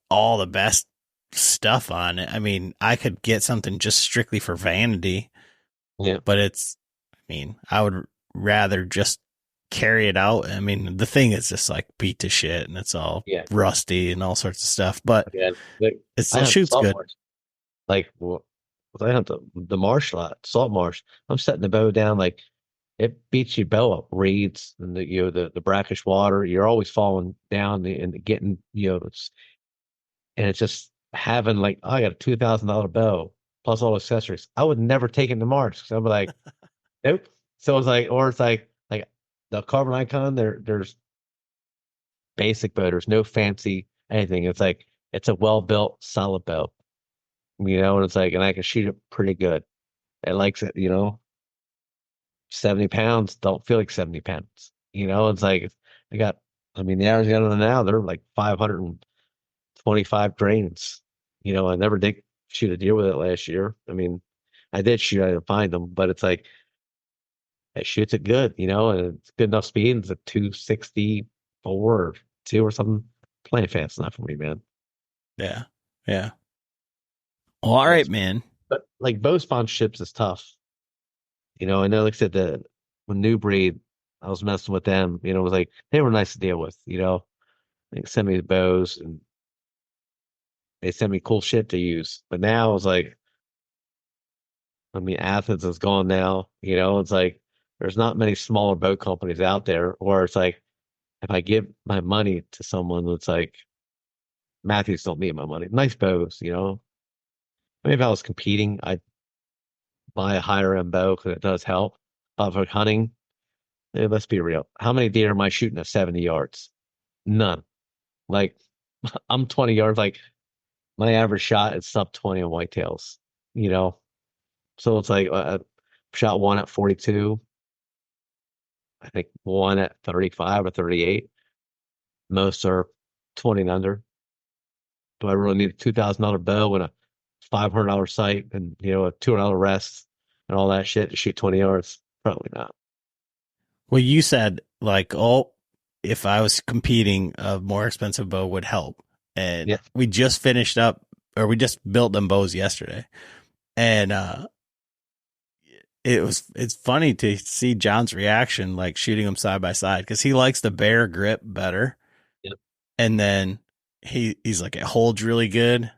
all the best stuff on it. I mean, I could get something just strictly for vanity, Yeah. but I would rather just carry it out. I mean, the thing is just like beat to shit and it's all Yeah. rusty and all sorts of stuff, but Yeah. it still I hunt shoots salt good. marsh. Like, well, I hunt the marsh lot, salt marsh. I'm setting the bow down like it beats your bow up, reeds and the brackish water. You're always falling down and getting and it's just having like, oh, I got a $2,000 bow plus all accessories. I would never take it to marsh because I'm like, nope. So it's like, or it's like the Carbon Icon. There's basic bow. There's no fancy anything. It's like it's a well built, solid bow. And it's like, and I can shoot it pretty good. It likes it. 70 pounds don't feel like 70 pounds. It's like I got. I mean, the average gun now they're like 525 grains. I never did shoot a deer with it last year. I mean, I did shoot. I didn't find them, but it's like it shoots it good. And it's good enough speed. It's a 264 or two or something. Playing fast enough for me, man. Yeah. Yeah. Well, all right, man. But like bow sponsorships is tough. I know, like I said, when New Breed, I was messing with them. It was like they were nice to deal with. They send me the bows and they send me cool shit to use. But now it's like, I mean, Athens is gone now. It's like there's not many smaller boat companies out there. Or it's like if I give my money to someone, it's like Matthews don't need my money. Nice bows. Maybe if I was competing, I'd buy a higher end bow because it does help. For hunting, let's be real. How many deer am I shooting at 70 yards? None. Like I'm 20 yards. Like my average shot is sub 20 on whitetails. So it's like shot one at 42. I think one at 35 or 38. Most are 20 and under. Do I really need a $2,000 bow and a $500 sight and a $200 rest and all that shit to shoot 20 yards? Probably not. Well, you said like, oh, if I was competing, a more expensive bow would help. And Yeah. we just finished up, or we just built them bows yesterday. And it's funny to see John's reaction, like shooting them side by side, because he likes the Bear grip better. Yep. And then he's like, it holds really good.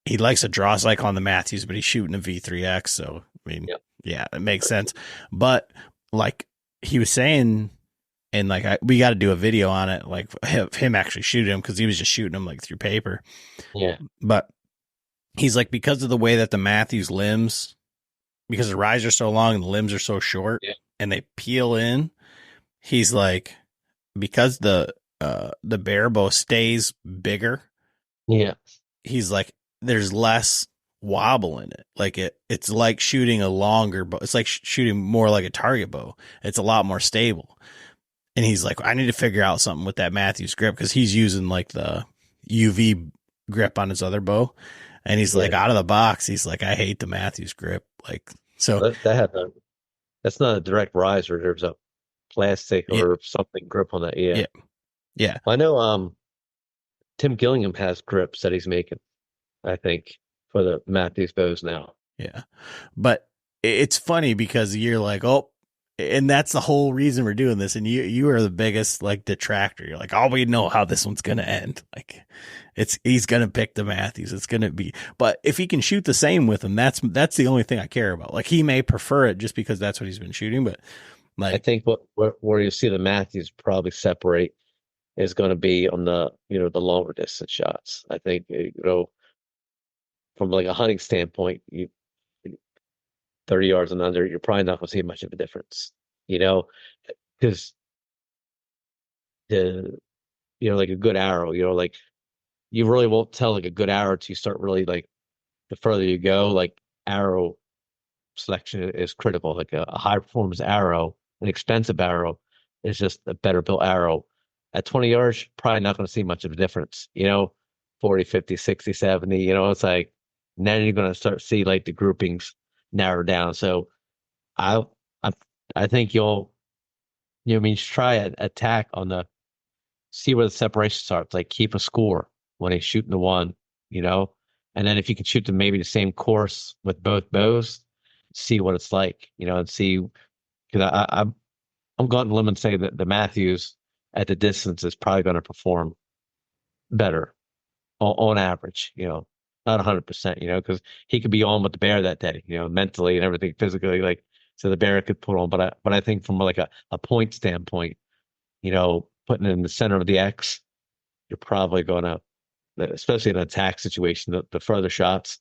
He likes a draw cycle on the Matthews, but he's shooting a V3X. So, I mean, Yep. Yeah, it makes sense. But like he was saying, and like we got to do a video on it, like him actually shooting him, because he was just shooting him like through paper. Yeah. But he's like, because of the way that the Matthews limbs, because the riser so long and the limbs are so short, Yeah. and they peel in, he's like, because the Bear bow stays bigger, Yeah. he's like, there's less wobble in it. Like it's like shooting a longer bow. It's like shooting more like a target bow. It's a lot more stable. And he's like, I need to figure out something with that Matthews grip, because he's using like the UV grip on his other bow. And he's like, out of the box, he's like, I hate the Matthews grip. Like, so that's not a direct riser. There's a plastic or something grip on that. Yeah. Yeah. I know Tim Gillingham has grips that he's making, I think, for the Matthews bows now. Yeah. But it's funny because you're like, oh, and that's the whole reason we're doing this. And you are the biggest like detractor. You're like, oh, we know how this one's going to end. Like he's going to pick the Matthews. It's going to be, but if he can shoot the same with him, that's the only thing I care about. Like he may prefer it just because that's what he's been shooting. But like, I think where you see the Matthews probably separate is going to be on the, the longer distance shots. I think, from like a hunting standpoint, 30 yards and under, you're probably not going to see much of a difference, because like a good arrow, like you really won't tell like a good arrow until you start really like the further you go, like arrow selection is critical. Like a high performance arrow, an expensive arrow is just a better built arrow. At 20 yards, probably not going to see much of a difference, 40, 50, 60, 70, it's like, then you're going to start see like the groupings narrow down. So I think you'll, try an attack on see where the separation starts, like keep a score when he's shooting the one, and then if you can shoot them maybe the same course with both bows, see what it's like, and see, because I'm going to limb and say that the Matthews at the distance is probably going to perform better on average, not 100%, because he could be on with the bear that day, mentally and everything, physically, like, so the bear could put on. But I think from like a point standpoint, putting it in the center of the X, you're probably going to, especially in an attack situation, the further shots,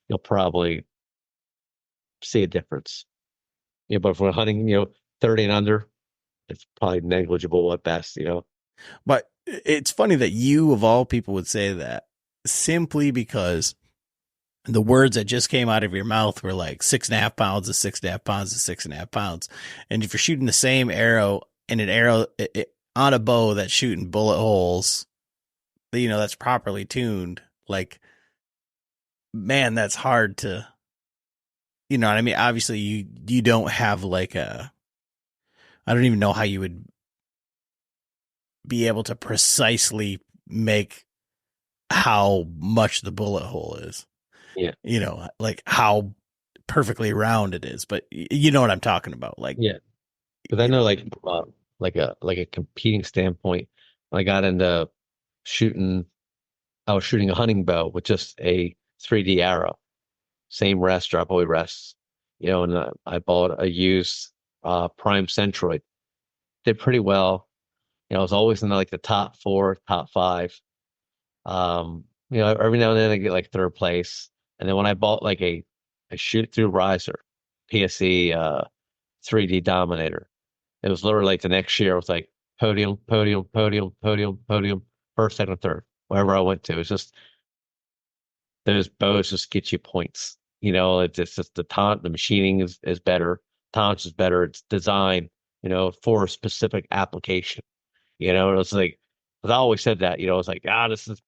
you'll probably see a difference. But if we're hunting, 30 and under, it's probably negligible at best, But it's funny that you, of all people, would say that simply because the words that just came out of your mouth were like 6.5 pounds is 6.5 pounds is 6.5 pounds. And if you're shooting the same arrow and an arrow on a bow that's shooting bullet holes, that's properly tuned, like, man, that's hard to, you know what I mean? Obviously you don't have like I don't even know how you would be able to precisely make how much the bullet hole is. Yeah. Like how perfectly round it is, but you know what I'm talking about. Like, yeah. Because I know like a competing standpoint, when I got into shooting, I was shooting a hunting bow with just a 3D arrow, same rest, drop away rests, and I bought a used Prime Centroid. Did pretty well. I was always in like the top 4, top 5. Every now and then I get like 3rd place. And then when I bought like a shoot through riser, PSE 3D Dominator, it was literally like the next year, it was like podium, podium, podium, podium, podium, 1st, 2nd, 3rd, wherever I went to. It's just, those bows just get you points. It's just the machining is better. Tolerance is better. It's designed, for a specific application. It's like, I always said that, it's like, this is,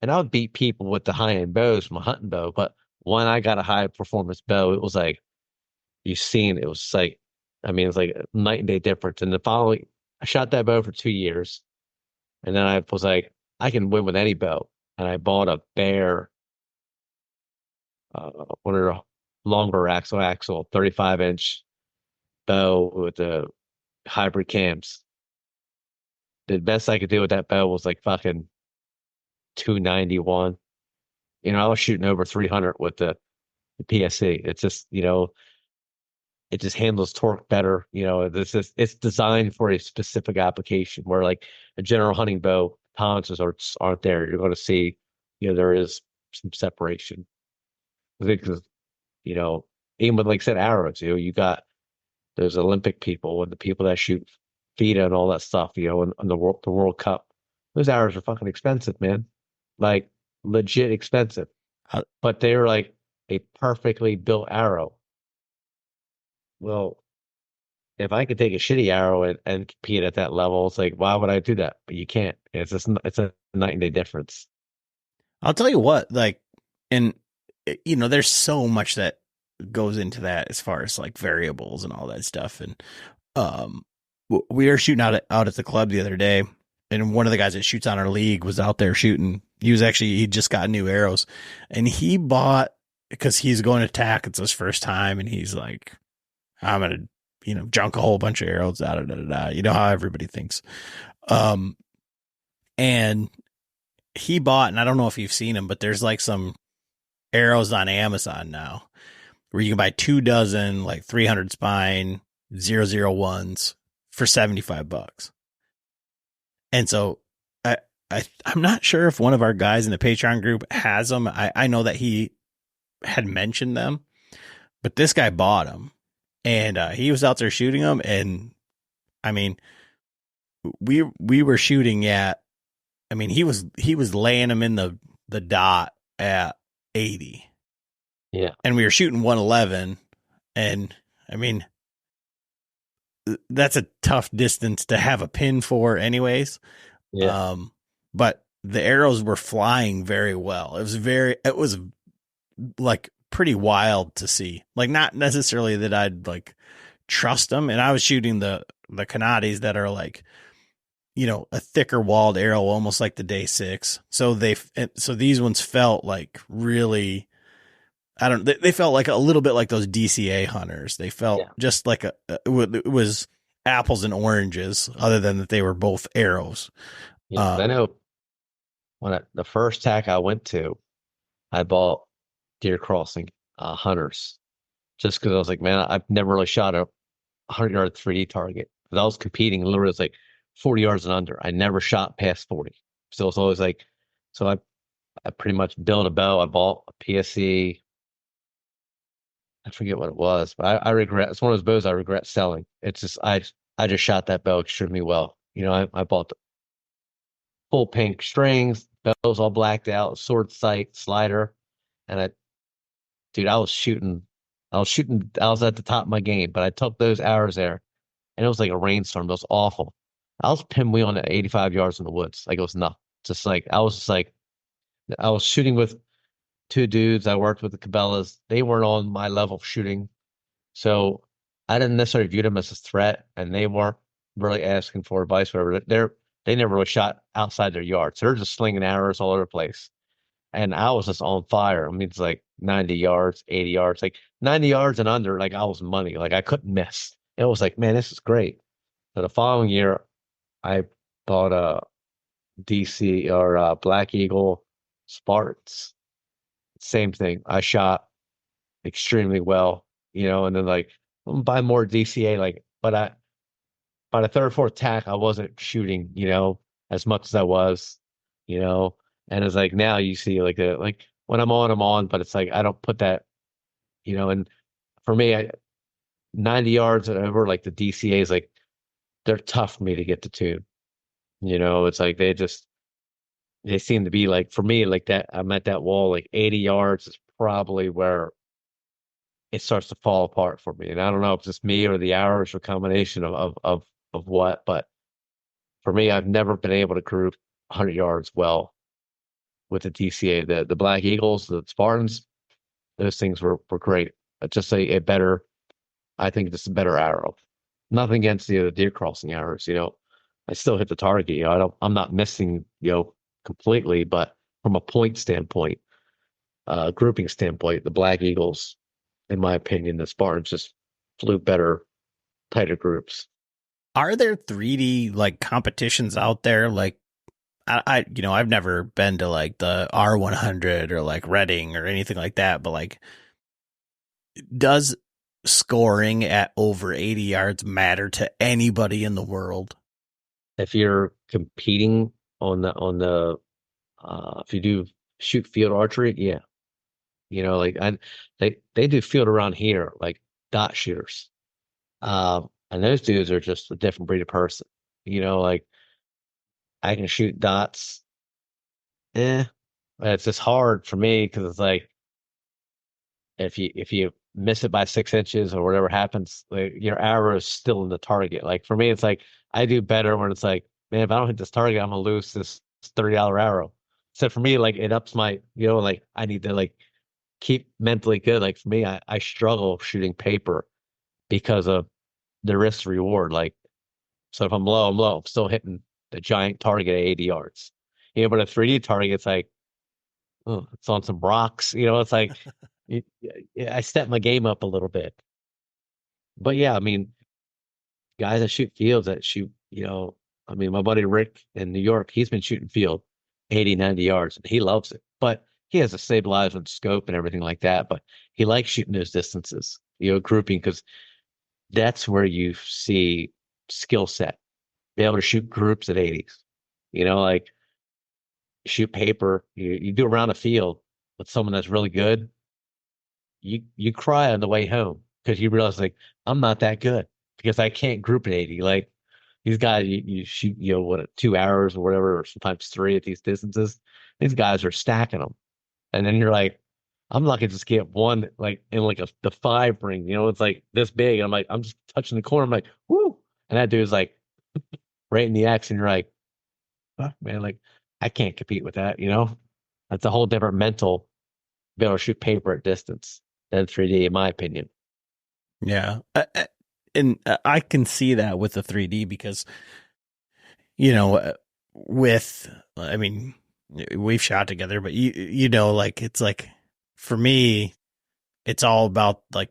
and I would beat people with the high end bows from a hunting bow. But when I got a high performance bow, it was like, you seen, it was like, it's like a night and day difference. And the following, I shot that bow for 2 years. And then I was like, I can win with any bow. And I bought a Bear, one of the longer axle, 35-inch bow with the hybrid cams. The best I could do with that bow was like fucking 291. I was shooting over 300 with the PSC. It's just, it just handles torque better. It's designed for a specific application where like a general hunting bow, tolerances aren't there. You're going to see, there is some separation. Because, even with like I said, arrows, you got those Olympic people and the people that shoot FIDA and all that stuff, and the World Cup. Those arrows are fucking expensive, man. Like legit expensive, How- but they were like a perfectly built arrow. Well, if I could take a shitty arrow and compete at that level, it's like, why would I do that? But you can't. It's a night and day difference. I'll tell you what, like, and there's so much that goes into that as far as like variables and all that stuff. And we were shooting out at the club the other day, and one of the guys that shoots on our league was out there shooting. He just got new arrows, and he bought, because he's going to tack. It's his first time, and he's like, I'm gonna junk a whole bunch of arrows. Da, da, da, da, da. You know how everybody thinks. And he bought, and I don't know if you've seen them, but there's like some arrows on Amazon now where you can buy 2 dozen, like 300 spine 001s for $75. And so I'm not sure if one of our guys in the Patreon group has them. I know that he had mentioned them, but this guy bought them, and he was out there shooting them. And I mean, we were shooting at, I mean, he was laying them in the dot at 80. Yeah. And we were shooting 111. And I mean, that's a tough distance to have a pin for anyways. Yeah. But the arrows were flying very well. It was like pretty wild to see. Like, not necessarily that I'd like trust them. And I was shooting the Canatis that are like, a thicker walled arrow, almost like the Day 6. So these ones felt like really, they felt like a little bit like those DCA hunters. They felt just like it was apples and oranges, other than that they were both arrows. Yeah, I know the first tack I went to, I bought deer crossing hunters, just because I was like, man, I've never really shot a 100-yard 3D target. But I was competing literally, it's like 40 yards and under. I never shot past 40. So it's always like, so I pretty much built a bow. I bought a PSC. I forget what it was, but I regret, it's one of those bows I regret selling. It's just, I just shot that bow extremely well. I bought the full pink strings, bells all blacked out, sword sight, slider. And I was at the top of my game, but I took those hours there, and it was like a rainstorm. It was awful. I was pinwheeling at 85 yards in the woods. Like, it was nothing. I was shooting with 2 dudes. I worked with the Cabela's. They weren't on my level of shooting. So I didn't necessarily view them as a threat, and they weren't really asking for advice, whatever. They never really shot outside their yard. So they're just slinging arrows all over the place. And I was just on fire. I mean, it's like 90 yards, 80 yards, like 90 yards and under, like I was money. Like, I couldn't miss. It was like, man, this is great. So the following year, I bought a DC or Black Eagle Spartans. Same thing. I shot extremely well, and then like, I'm gonna buy more DCA, but by the third, fourth tack, I wasn't shooting, as much as I was, and it's like, now you see like when I'm on, but it's like, I don't put that, and for me, 90 yards and over, like the DCA is like, they're tough for me to get to tune. It's like they seem to be like, for me, like that, I'm at that wall, like 80 yards is probably where it starts to fall apart for me. And I don't know if it's just me or the hours or combination of what, but for me, I've never been able to group 100 yards well with the DCA. The Black Eagles, the Spartans, those things were great. Just a better, I think, just a better arrow. Nothing against the deer crossing arrows, I still hit the target. I'm not missing, completely, but from a point standpoint, grouping standpoint, the Black Eagles, in my opinion, the Spartans just flew better, tighter groups. Are there 3D like competitions out there? Like, I've never been to like the R100 or like Reading or anything like that, but like, does scoring at over 80 yards matter to anybody in the world? If you're competing on the if you do shoot field archery, yeah, they do field around here, like dot shooters, and those dudes are just a different breed of person. Like, I can shoot dots, It's just hard for me because it's like if you miss it by 6 inches or whatever happens, like, your arrow is still in the target. Like for me, it's like I do better when it's like, man, if I don't hit this target, I'm gonna lose this $30 arrow. So for me, like it ups my, like I need to like keep mentally good. Like for me, I struggle shooting paper because of the risk reward. Like, so if I'm low, I'm low. I'm still hitting the giant target at 80 yards. But a 3D target, it's like, oh, it's on some rocks. It's like it, I step my game up a little bit. But yeah, I mean, guys that shoot fields that shoot, I mean, my buddy Rick in New York, he's been shooting field 80, 90 yards and he loves it. But he has a stabilizer and scope and everything like that. But he likes shooting those distances, grouping, because that's where you see skill set. Be able to shoot groups at 80s, like shoot paper. You do around a field with someone that's really good. You cry on the way home because you realize like I'm not that good because I can't group at 80. Like these guys, you shoot, what, 2 hours or whatever, or sometimes 3 at these distances. These guys are stacking them, and then you're like, I'm lucky to just get one like in like the 5 ring. It's like this big. I'm like, I'm just touching the corner. I'm like, whoo, and that dude's like right in the X, and you're like, oh, man, like I can't compete with that. That's a whole different mental. Be able to shoot paper at distance than 3D, in my opinion. Yeah. And I can see that with the 3D because, I mean, we've shot together, but like, it's like, for me, it's all about like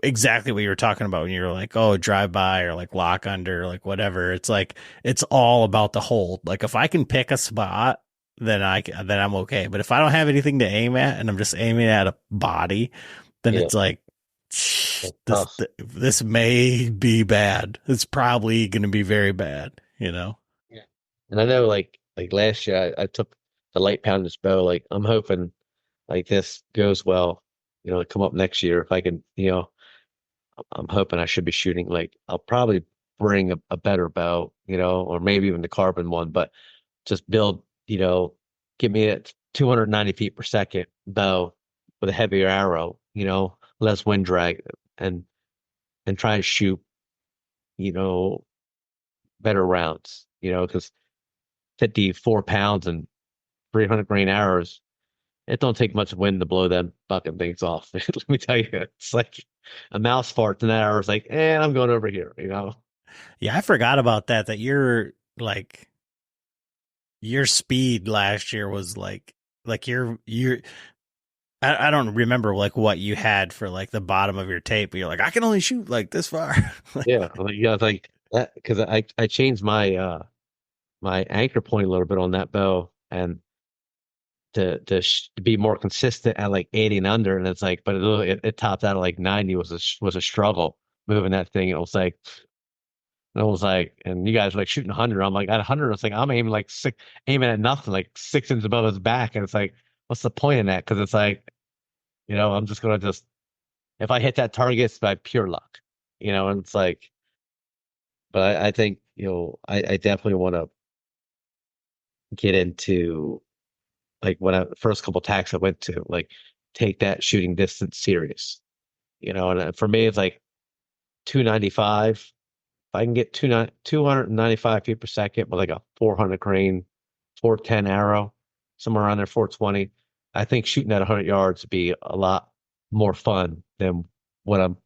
exactly what you were talking about when you were like, oh, drive by or like lock under, or like whatever. It's like, it's all about the hold. Like if I can pick a spot, then I'm okay. But if I don't have anything to aim at and I'm just aiming at a body, then it's like, this may be bad. It's probably going to be very bad, Yeah. And I know like last year I took the light poundage bow. Like I'm hoping like this goes well, to come up next year. If I can, I'm hoping I should be shooting like I'll probably bring a better bow, or maybe even the carbon one, but just build, give me a 290 feet per second bow with a heavier arrow, less wind drag, and try and shoot, better rounds, because 54 pounds and 300 grain arrows, it don't take much wind to blow them fucking things off. Let me tell you, it's like a mouse fart in that arrow. It's like, I'm going over here, Yeah, I forgot about that. That you're like, your speed last year was like you're I don't remember like what you had for like the bottom of your tape, but you're like, I can only shoot like this far. Yeah, it's like that because I changed my my anchor point a little bit on that bow and to be more consistent at like 80 and under, and it's like, but it topped out at like 90 was a struggle moving that thing. And I was like, and you guys were like shooting 100. I'm like, at 100, it's like I'm aiming like aiming at nothing, like 6 inches above his back. And it's like, what's the point in that? Because it's like, I'm just gonna if I hit that target, it's by pure luck, and it's like, but I think, I definitely want to get into like when I first couple tacks I went to, like take that shooting distance serious, and for me, it's like 295. If I can get 295 feet per second with like a 400 grain, 410 arrow, somewhere around there, 420, I think shooting at 100 yards would be a lot more fun than what I'm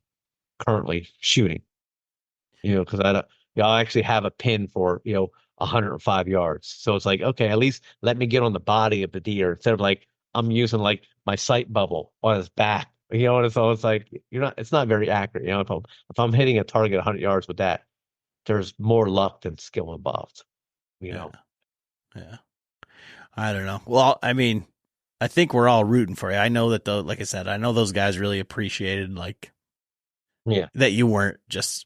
currently shooting. Because I actually have a pin for 105 yards, so it's like, okay, at least let me get on the body of the deer instead of like I'm using like my sight bubble on his back. And so it's like it's not very accurate. If I'm hitting a target 100 yards with that, there's more luck than skill involved. Yeah. I don't know. Well, I mean, I think we're all rooting for you. I know that like I said, I know those guys really appreciated that you weren't just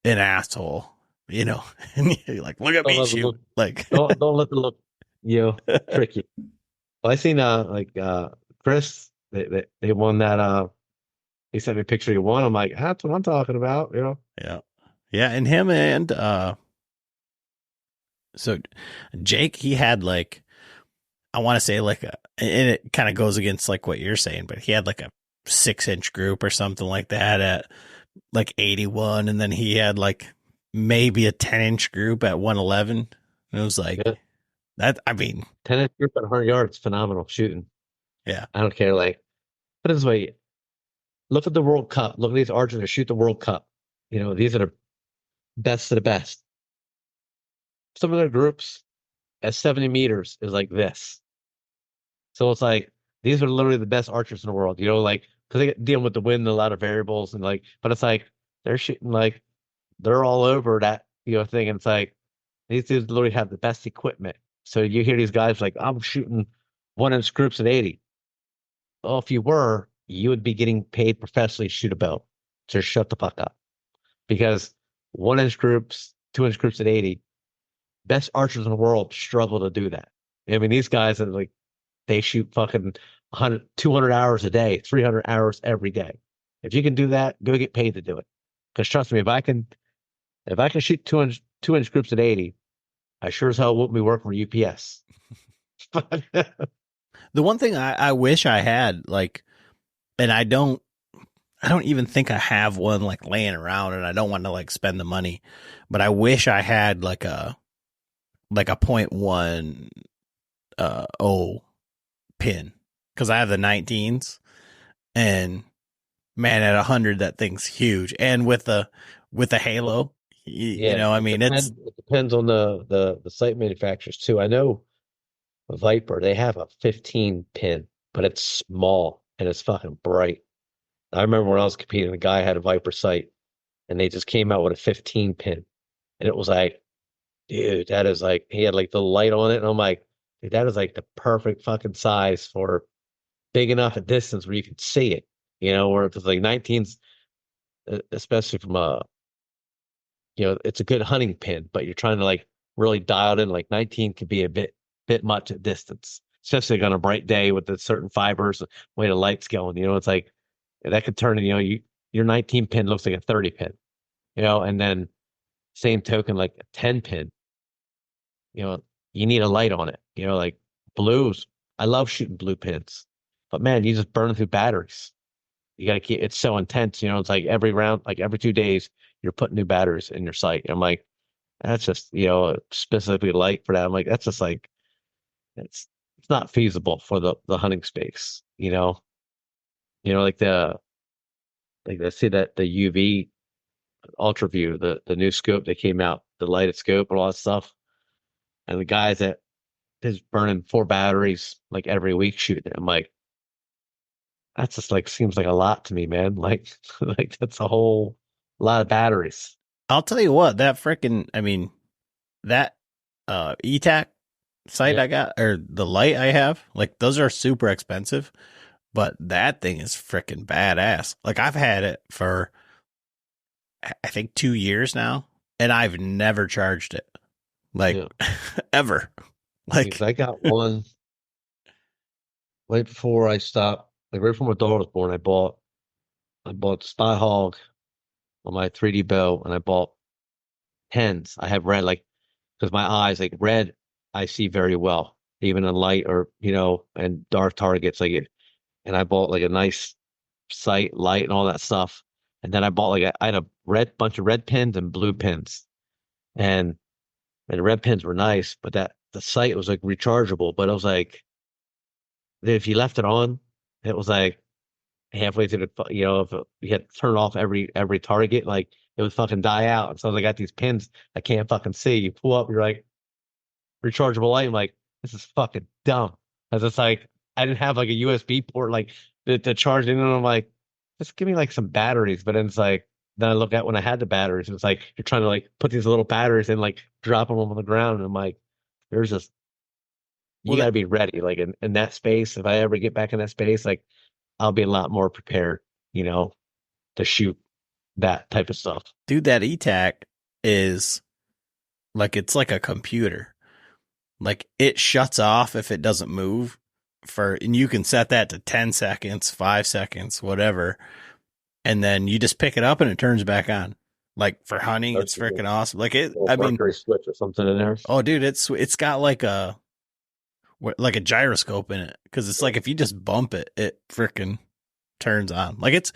an asshole, and you're like, look at me shoot. Like don't let the look, tricky. Well, I seen Chris, they won that. He sent me a picture he won. I'm like, that's what I'm talking about, Yeah, and him and so Jake, he had like I want to say and it kind of goes against like what you're saying, but he had like a 6-inch group or something like that at like 81. And then he had like maybe a 10-inch group at 111. And it was like that. I mean, 10-inch group at 100 yards, phenomenal shooting. Yeah. I don't care. Like, put it this way, look at the World Cup. Look at these archers that shoot the World Cup. You know, these are the best of the best. Some of their groups at 70 meters is like this. So it's like, these are literally the best archers in the world, you know, like, because they get dealing with the wind and a lot of variables and like, but it's like, they're shooting like, they're all over that, you know, thing. And it's like, these dudes literally have the best equipment. So you hear these guys like, I'm shooting 1-inch groups at 80. Well, if you were, you would be getting paid professionally to shoot a bow. So shut the fuck up. Because 1-inch groups, 2-inch groups at 80, best archers in the world struggle to do that. I mean, these guys are like, they shoot fucking 100, 200 hours a day, 300 hours every day. If you can do that, go get paid to do it. Because trust me, if I can shoot 2-inch groups at 80, I sure as hell wouldn't be working for UPS. The one thing I wish I had, like, and I don't even think I have one like laying around, and I don't want to like spend the money, but I wish I had like a 0.1 pin, because I have the 19s, and man, at 100 that thing's huge, and with the halo, you know, I mean, it depends on the sight manufacturers too. I know Viper, they have a 15 pin, but it's small and it's fucking bright. I remember when I was competing, a guy had a Viper sight, and they just came out with a 15 pin, and it was like, dude, that is like, he had like the light on it, and I'm like, dude, that is like the perfect fucking size for big enough at distance where you can see it, you know, where it's like 19s, especially from you know, it's a good hunting pin, but you're trying to like really dial it in. Like 19 could be a bit much at distance, especially on a bright day with the certain fibers, the way the light's going. You know, it's like that could turn. You know, your 19 pin looks like a 30 pin. You know, and then same token, like a 10 pin. You know, you need a light on it. You know, like blues. I love shooting blue pins, but man, you just burn through batteries. You got to keep. It's so intense. You know, it's like every round, like every 2 days, you're putting new batteries in your sight. I'm like, that's just, you know, specifically light for that. I'm like, that's just like, it's not feasible for the hunting space. You know, like I see that the UV Ultra View, the new scope that came out, the lighted scope and all that stuff, and the guys that is burning 4 batteries like every week shooting it. I'm like, that's just like, seems like a lot to me, man. Like, like that's a whole lot of batteries. I'll tell you what, that freaking, I mean, that ETAC sight I got, or the light I have, like those are super expensive, but that thing is freaking badass. Like I've had it for, I think 2 years now, and I've never charged it, like ever. Like because I got one right before I stopped, like right before my daughter was born. I bought Spy Hog on my 3D bow, and I bought pens. I have red, like, because my eyes, like red, I see very well, even in light or, you know, and dark targets, like it. And I bought like a nice sight, light, and all that stuff. And then I bought like I had a bunch of red pins and blue pins, and the red pins were nice, but the sight was like rechargeable. But I was like, if you left it on, it was like halfway through the, you know, if you had to turn off every target, like it would fucking die out. And so I got these pins I can't fucking see. You pull up, you're like, rechargeable light. I'm like, this is fucking dumb. Cause it's like, I didn't have like a USB port, like to charge it. And I'm like, just give me like some batteries. But then it's like, then I look at when I had the batteries, and it's like, you're trying to like put these little batteries in, like drop them on the ground. And I'm like, there's just, you got to be ready. Like in that space, if I ever get back in that space, like I'll be a lot more prepared, you know, to shoot that type of stuff. Dude, that ETAC is like, it's like a computer. Like it shuts off if it doesn't move and you can set that to 10 seconds, 5 seconds, whatever. And then you just pick it up and it turns back on. Like for hunting, it's freaking awesome. Like it, I mean, switch or something in there. Oh dude, it's got like like a gyroscope in it, because it's like if you just bump it, it freaking turns on. Like it's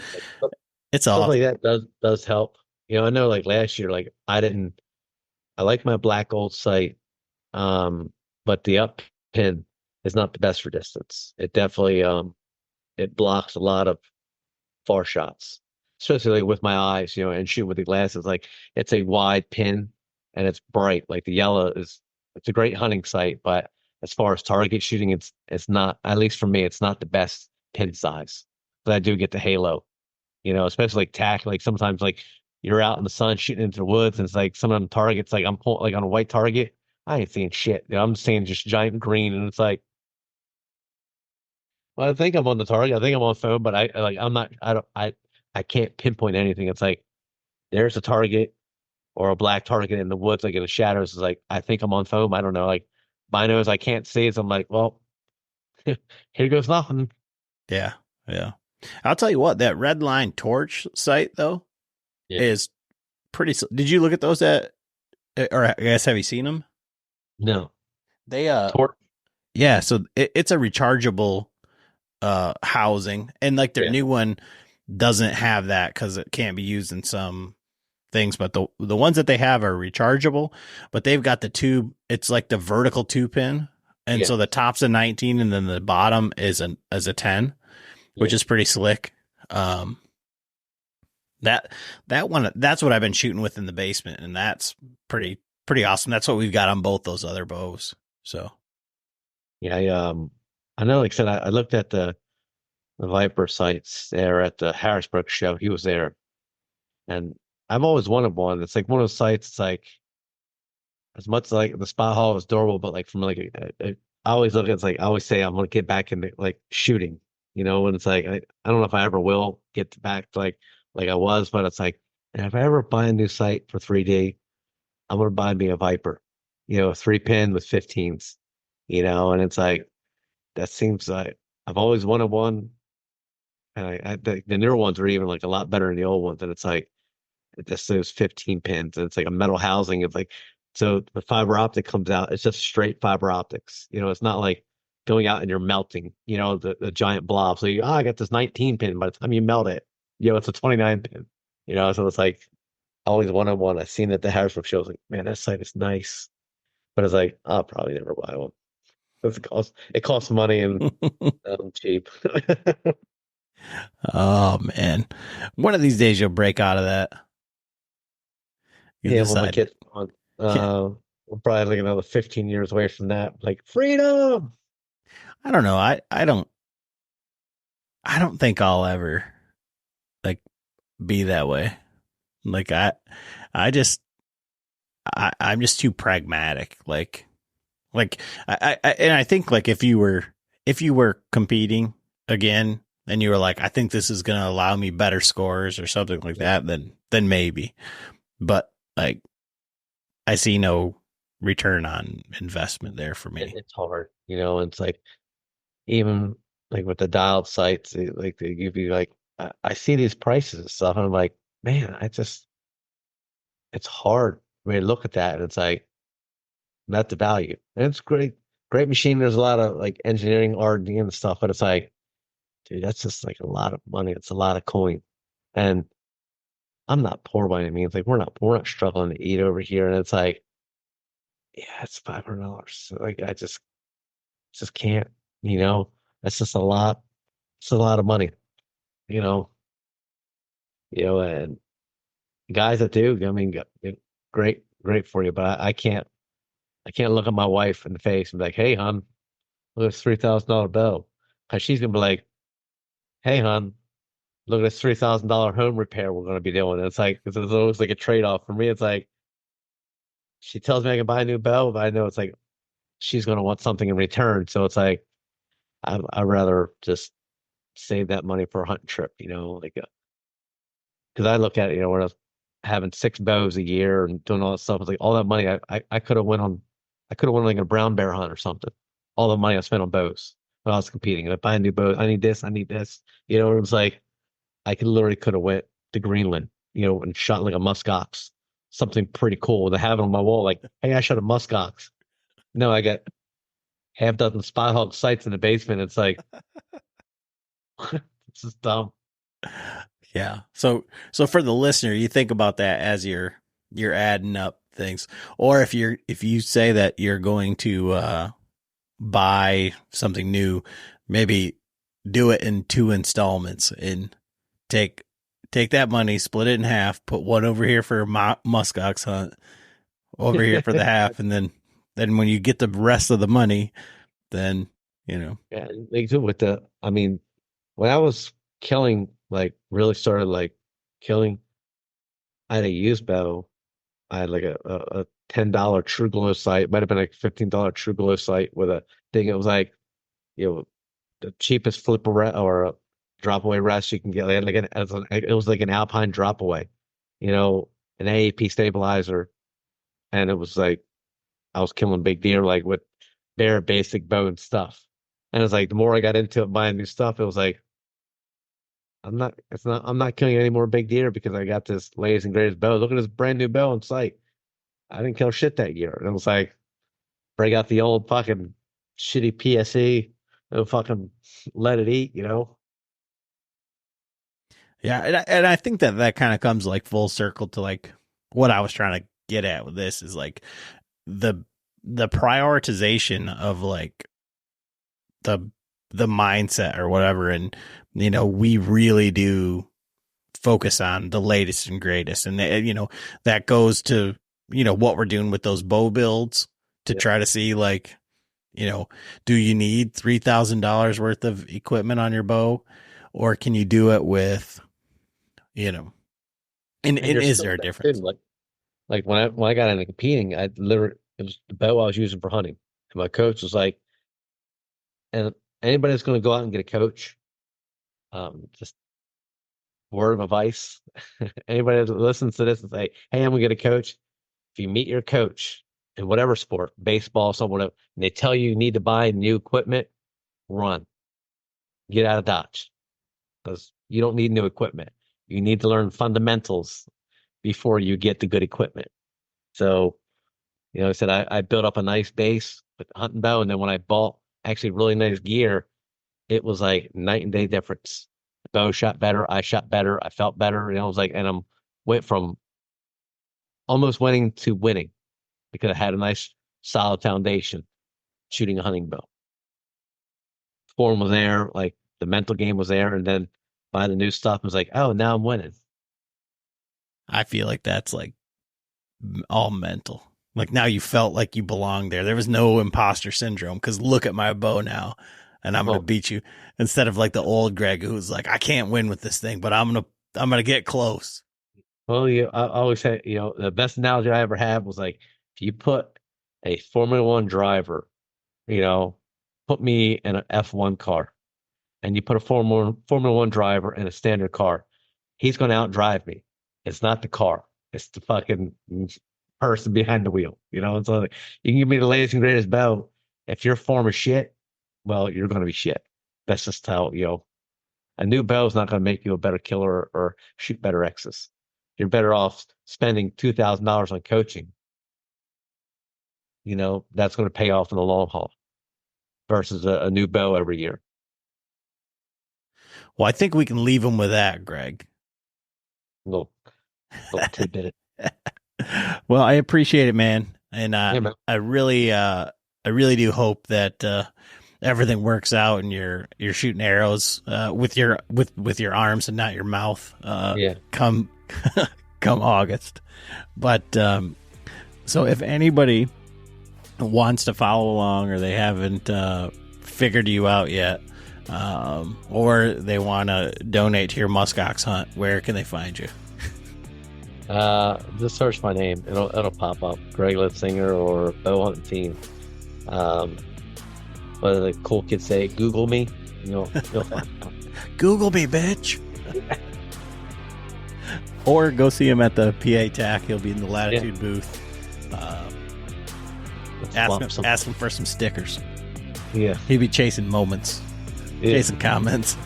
Stuff awesome. like that does help. I know like last year, like I like my black gold sight, but the up pin is not the best for distance. It definitely it blocks a lot of far shots, especially like with my eyes, and shoot with the glasses. Like it's a wide pin and it's bright. Like the yellow it's a great hunting sight, but as far as target shooting, it's not, at least for me, it's not the best pin size. But I do get the halo, especially like tack. Like sometimes like you're out in the sun shooting into the woods, and it's like some of them targets, like I'm pulling like on a white target, I ain't seeing shit. I'm seeing just giant green, and it's like, well, I think I'm on the target. I think I'm on phone, but I'm not. I can't pinpoint anything. It's like there's a target or a black target in the woods, like in the shadows. It's like I think I'm on foam. I don't know. Like binos, I can't see. So I'm like, well, here goes nothing. Yeah. I'll tell you what, that red line torch site though is pretty. Did you look at those or I guess have you seen them? No. They Torch. yeah. So it's a rechargeable housing, and like their new one doesn't have that because it can't be used in some things, but the ones that they have are rechargeable, but they've got the tube. It's like the vertical 2-pin, and so the top's a 19 and then the bottom is a 10, which is pretty slick. That one, that's what I've been shooting with in the basement, and that's pretty awesome. That's what we've got on both those other bows. So I know, like I said, I looked at the Viper sights there at the Harrisburg show. He was there, and I've always wanted one. It's like one of those sites. It's like as much like the Spot Hall is adorable, but like from like I always look at it's like I always say I'm gonna get back into like shooting. And it's like I don't know if I ever will get back to like I was, but it's like, and if I ever buy a new sight for 3D, I'm gonna buy me a Viper, a 3-pin with 15s, and it's like that seems like I've always wanted one, and the newer ones are even like a lot better than the old ones, and it's like just those 15 pins, and it's like a metal housing of like, so the fiber optic comes out, it's just straight fiber optics. It's not like going out and you're melting, the giant blob. So I got this 19 pin. By the time you melt it, it's a 29 pin. So it's like I always wanted one. I seen it at the Harrisburg show. I was like, man, that sight is nice. But it's like I'll probably never buy one. It costs money and cheap. oh man, one of these days you'll break out of that. When my kid's on, we're probably like another 15 years away from that. Like freedom. I don't know. I don't think I'll ever like be that way. Like I'm just too pragmatic. Like I think like if you were competing again and you were like, I think this is going to allow me better scores or something like that, then maybe. But like, I see no return on investment there for me. It's hard, it's like, even like with the dialed sights, like they give you like, I see these prices and stuff, and I'm like, man, it's hard when you look at that, and it's like, not the value. And it's great machine. There's a lot of like engineering, R&D and stuff, but it's like, dude, that's just like a lot of money. It's a lot of coin. And I'm not poor by any means. Like we're not struggling to eat over here. And it's like, yeah, it's $500. So, like I just can't, that's just a lot. It's a lot of money, and guys that do, I mean, great for you. But I can't look at my wife in the face and be like, hey, hon, look at this $3,000 bill. Cause she's going to be like, hey, hon, look at this $3,000 home repair we're going to be doing. And it's like, it's always like a trade-off for me. It's like, she tells me I can buy a new bell, but I know it's like, she's going to want something in return. So it's like, I'd rather just save that money for a hunting trip, like, cause I look at it, when I was having 6 bows a year and doing all that stuff, it's like all that money I could have went like a brown bear hunt or something. All the money I spent on bows when I was competing. And if I buy a new bow, I need this. It was like, I could have went to Greenland, and shot like a muskox, something pretty cool to have it on my wall. Like, hey, I shot a muskox. No, I got half dozen spot hog sights in the basement. It's like, this is dumb. Yeah. So for the listener, you think about that as you're adding up things, or if you say that you're going to buy something new, maybe do it in 2 installments and take that money, split it in half, put one over here for a muskox hunt, over here for the half, and then when you get the rest of the money, then Yeah, they do with when I was killing, like really started like killing, I had a used bow. I had like a $10 True Glow sight, might have been like $15 True Glow sight with a thing. It was like, the cheapest flipper or a drop away rest you can get. It was like an Alpine drop away, an AAP stabilizer, and it was like I was killing big deer like with bare basic bow and stuff. And it's like the more I got into it buying new stuff, it was like I'm not killing any more big deer because I got this latest and greatest bow. Look at this brand new bow on sight. I didn't kill shit that year. And it was like break out the old fucking shitty PSE and fucking let it eat, Yeah, and I think that kind of comes like full circle to like what I was trying to get at with this is like the prioritization of like the mindset or whatever, and we really do focus on the latest and greatest, and that goes to what we're doing with those bow builds to try to see like do you need $3,000 worth of equipment on your bow, or can you do it with and is there a difference? Like when I got into competing, it was the bow I was using for hunting, and my coach was like, and anybody that's going to go out and get a coach, just word of advice, anybody that listens to this and say, hey, I'm going to get a coach. If you meet your coach in whatever sport, baseball, someone, and they tell you need to buy new equipment, run, get out of Dodge, because you don't need new equipment. You need to learn fundamentals before you get the good equipment. So, I said I built up a nice base with the hunting bow, and then when I bought actually really nice gear, it was like night and day difference. The bow shot better, I shot better, I felt better. It was like, and went from almost winning to winning because I had a nice solid foundation shooting a hunting bow. Form was there, like the mental game was there, and then buy the new stuff, it was like, oh, now I'm winning. I feel like that's like all mental. Like now you felt like you belonged there. There was no imposter syndrome because look at my bow now, and I'm gonna beat you. Instead of like the old Greg who's like, I can't win with this thing, but I'm gonna get close. Well, I always say, the best analogy I ever had was like, if you put a Formula One driver, put me in an F1 car, and you put a Formula One driver in a standard car, he's going to outdrive me. It's not the car. It's the fucking person behind the wheel. And so like, you can give me the latest and greatest bow. If your form is shit, well, you're going to be shit. That's just how, a new bow is not going to make you a better killer or shoot better X's. You're better off spending $2,000 on coaching. That's going to pay off in the long haul versus a new bow every year. Well, I think we can leave them with that, Greg. Little tidbit. Well, I appreciate it, man, and man. I really do hope that everything works out and you're shooting arrows with your arms and not your mouth. Come August. But so if anybody wants to follow along or they haven't figured you out yet, or they want to donate to your muskox hunt, where can they find you? Just search my name. It'll pop up. Greg Litzinger or Bowhunter Team. What do the cool kids say? Google me. You'll find out. Google me, bitch. Or go see him at the PA TAC. He'll be in the Latitude booth. Ask him for some stickers. Yeah. He'll be chasing moments. Yeah. Chasing comments.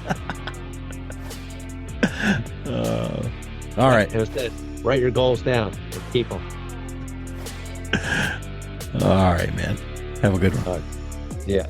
All right. It says, write your goals down and keep them. All right, man. Have a good one. All right. Yeah.